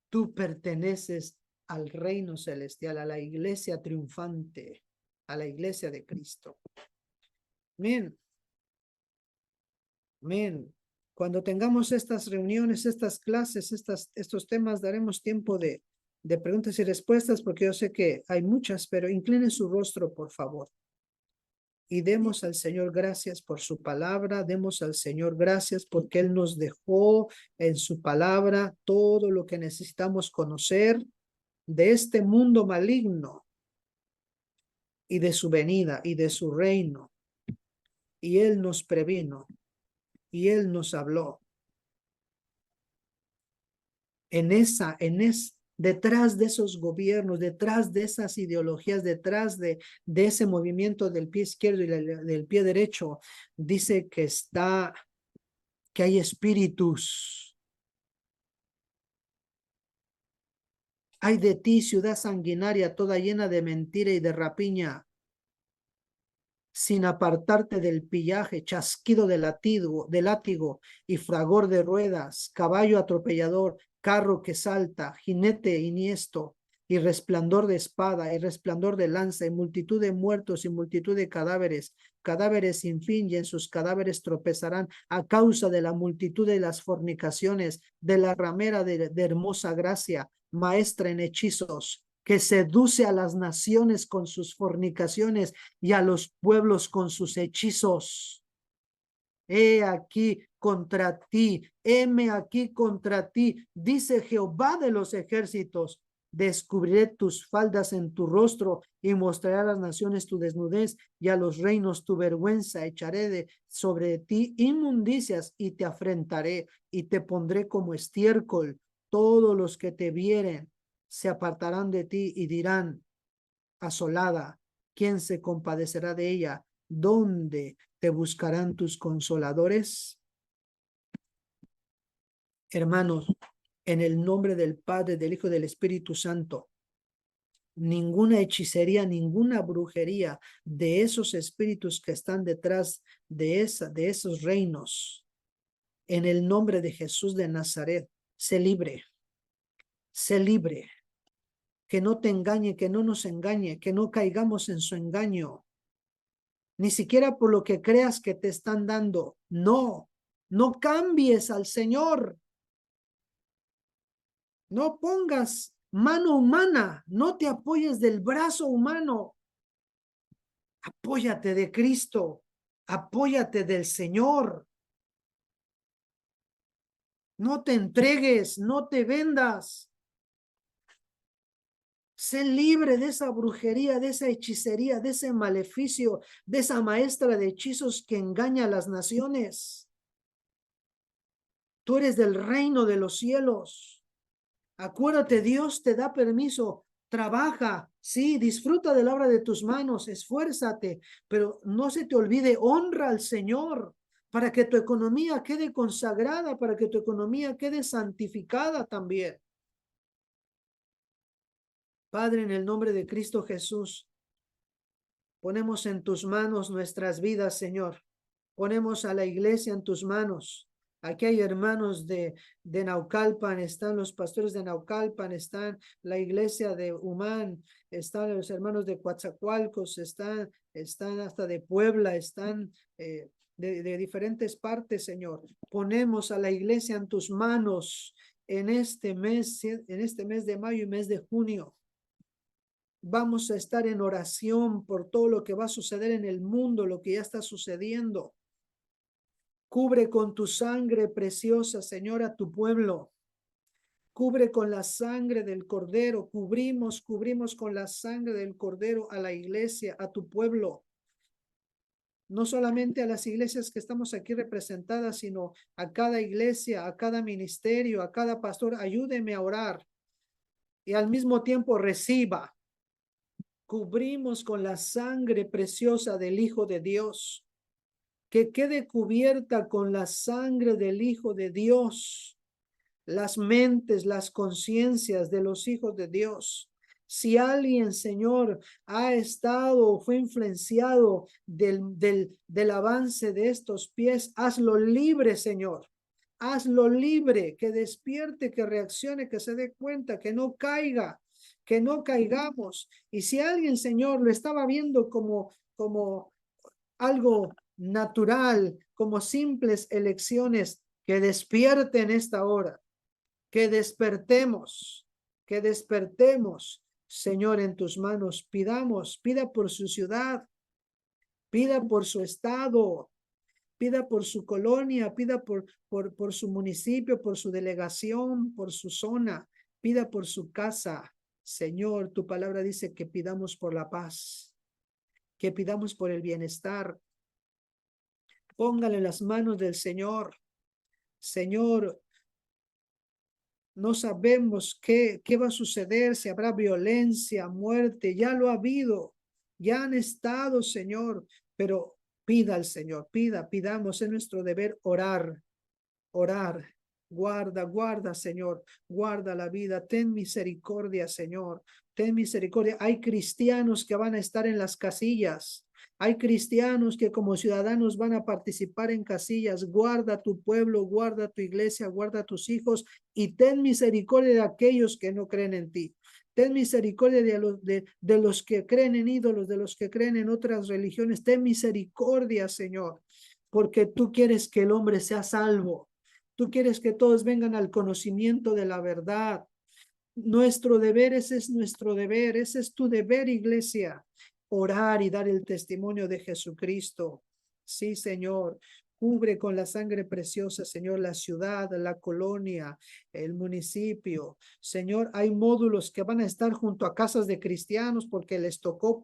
Tú perteneces al reino celestial, a la iglesia triunfante, a la iglesia de Cristo. Amén. Amén. Cuando tengamos estas reuniones, estas clases, estos temas, daremos tiempo de preguntas y respuestas, porque yo sé que hay muchas, pero incline su rostro, por favor. Y demos al Señor gracias por su palabra, demos al Señor gracias porque Él nos dejó en su palabra todo lo que necesitamos conocer de este mundo maligno y de su venida y de su reino. Y Él nos previno y Él nos habló. Detrás de esos gobiernos, detrás de esas ideologías, detrás de ese movimiento del pie izquierdo y del pie derecho, dice que hay espíritus. Ay de ti, ciudad sanguinaria, toda llena de mentira y de rapiña, sin apartarte del pillaje, chasquido de látigo y fragor de ruedas, caballo atropellador, carro que salta, jinete iniesto, y resplandor de espada, y resplandor de lanza, y multitud de muertos, y multitud de cadáveres, cadáveres sin fin, y en sus cadáveres tropezarán a causa de la multitud de las fornicaciones, de la ramera de hermosa gracia, maestra en hechizos, que seduce a las naciones con sus fornicaciones y a los pueblos con sus hechizos. He aquí contra ti, heme aquí contra ti, dice Jehová de los ejércitos. Descubriré tus faldas en tu rostro y mostraré a las naciones tu desnudez y a los reinos tu vergüenza. Echaré sobre ti inmundicias y te afrentaré y te pondré como estiércol. Todos los que te vieren se apartarán de ti y dirán: asolada, ¿quién se compadecerá de ella? ¿Dónde te buscarán tus consoladores? Hermanos, en el nombre del Padre, del Hijo y del Espíritu Santo, ninguna hechicería, ninguna brujería de esos espíritus que están detrás de esos reinos, en el nombre de Jesús de Nazaret, sé libre, sé libre. Que no te engañe, que no nos engañe, que no caigamos en su engaño. Ni siquiera por lo que creas que te están dando. No, no cambies al Señor. No pongas mano humana, no te apoyes del brazo humano. Apóyate de Cristo, apóyate del Señor. No te entregues, no te vendas. Sé libre de esa brujería, de esa hechicería, de ese maleficio, de esa maestra de hechizos que engaña a las naciones. Tú eres del reino de los cielos. Acuérdate, Dios te da permiso. Trabaja, sí, disfruta de la obra de tus manos, esfuérzate, pero no se te olvide, honra al Señor para que tu economía quede consagrada, para que tu economía quede santificada también. Padre, en el nombre de Cristo Jesús, ponemos en tus manos nuestras vidas, Señor. Ponemos a la iglesia en tus manos. Aquí hay hermanos de Naucalpan, están los pastores de Naucalpan, están la iglesia de Humán, están los hermanos de Coatzacoalcos, están hasta de Puebla, están de diferentes partes, Señor. Ponemos a la iglesia en tus manos en este mes de mayo y mes de junio. Vamos a estar en oración por todo lo que va a suceder en el mundo, lo que ya está sucediendo. Cubre con tu sangre preciosa, Señor, a tu pueblo. Cubre con la sangre del Cordero. Cubrimos con la sangre del Cordero a la iglesia, a tu pueblo. No solamente a las iglesias que estamos aquí representadas, sino a cada iglesia, a cada ministerio, a cada pastor. Ayúdeme a orar y al mismo tiempo reciba. Cubrimos con la sangre preciosa del Hijo de Dios. Que quede cubierta con la sangre del Hijo de Dios las mentes, las conciencias de los hijos de Dios. Si alguien, Señor, ha estado o fue influenciado del avance de estos pies, hazlo libre, Señor. Hazlo libre, que despierte, que reaccione, que se dé cuenta, que no caiga, que no caigamos. Y si alguien, Señor, lo estaba viendo como algo natural, como simples elecciones, que despierte en esta hora, que despertemos, Señor, en tus manos. Pida por su ciudad, pida por su estado, pida por su colonia, pida por su municipio, por su delegación, por su zona, pida por su casa. Señor, tu palabra dice que pidamos por la paz, que pidamos por el bienestar. Póngale en las manos del Señor. Señor, no sabemos qué va a suceder, si habrá violencia, muerte, ya lo ha habido, ya han estado, Señor, pero pida al Señor, pidamos, es nuestro deber orar. Guarda, Señor, guarda la vida, ten misericordia, Señor, ten misericordia. Hay cristianos que van a estar en las casillas, hay cristianos que como ciudadanos van a participar en casillas. Guarda tu pueblo, guarda tu iglesia, guarda tus hijos y ten misericordia de aquellos que no creen en ti. Ten misericordia de los que creen en ídolos, de los que creen en otras religiones. Ten misericordia, Señor, porque tú quieres que el hombre sea salvo. Tú quieres que todos vengan al conocimiento de la verdad. Nuestro deber, ese es nuestro deber, ese es tu deber, iglesia. Orar y dar el testimonio de Jesucristo. Sí, Señor. Cubre con la sangre preciosa, Señor, la ciudad, la colonia, el municipio. Señor, hay módulos que van a estar junto a casas de cristianos porque les tocó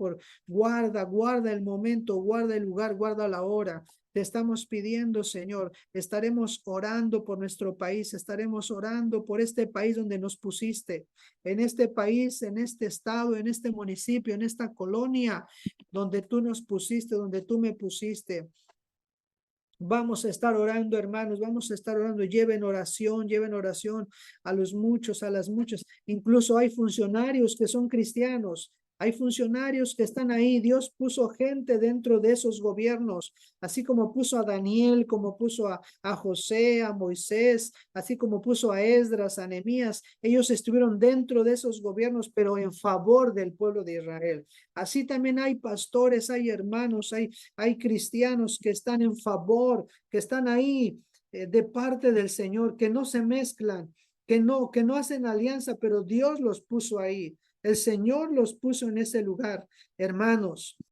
guarda el momento, guarda el lugar, guarda la hora. Te estamos pidiendo, Señor, estaremos orando por nuestro país, estaremos orando por este país donde nos pusiste, en este país, en este estado, en este municipio, en esta colonia, donde tú nos pusiste, donde tú me pusiste. Vamos a estar orando, hermanos, vamos a estar orando. Lleven oración a los muchos, a las muchas. Incluso hay funcionarios que son cristianos. Hay funcionarios que están ahí. Dios puso gente dentro de esos gobiernos, así como puso a Daniel, como puso a José, a Moisés, así como puso a Esdras, a Nehemías. Ellos estuvieron dentro de esos gobiernos, pero en favor del pueblo de Israel. Así también hay pastores, hay hermanos, hay cristianos que están en favor, que están ahí de parte del Señor, que no se mezclan, que no hacen alianza, pero Dios los puso ahí. El Señor los puso en ese lugar. Hermanos,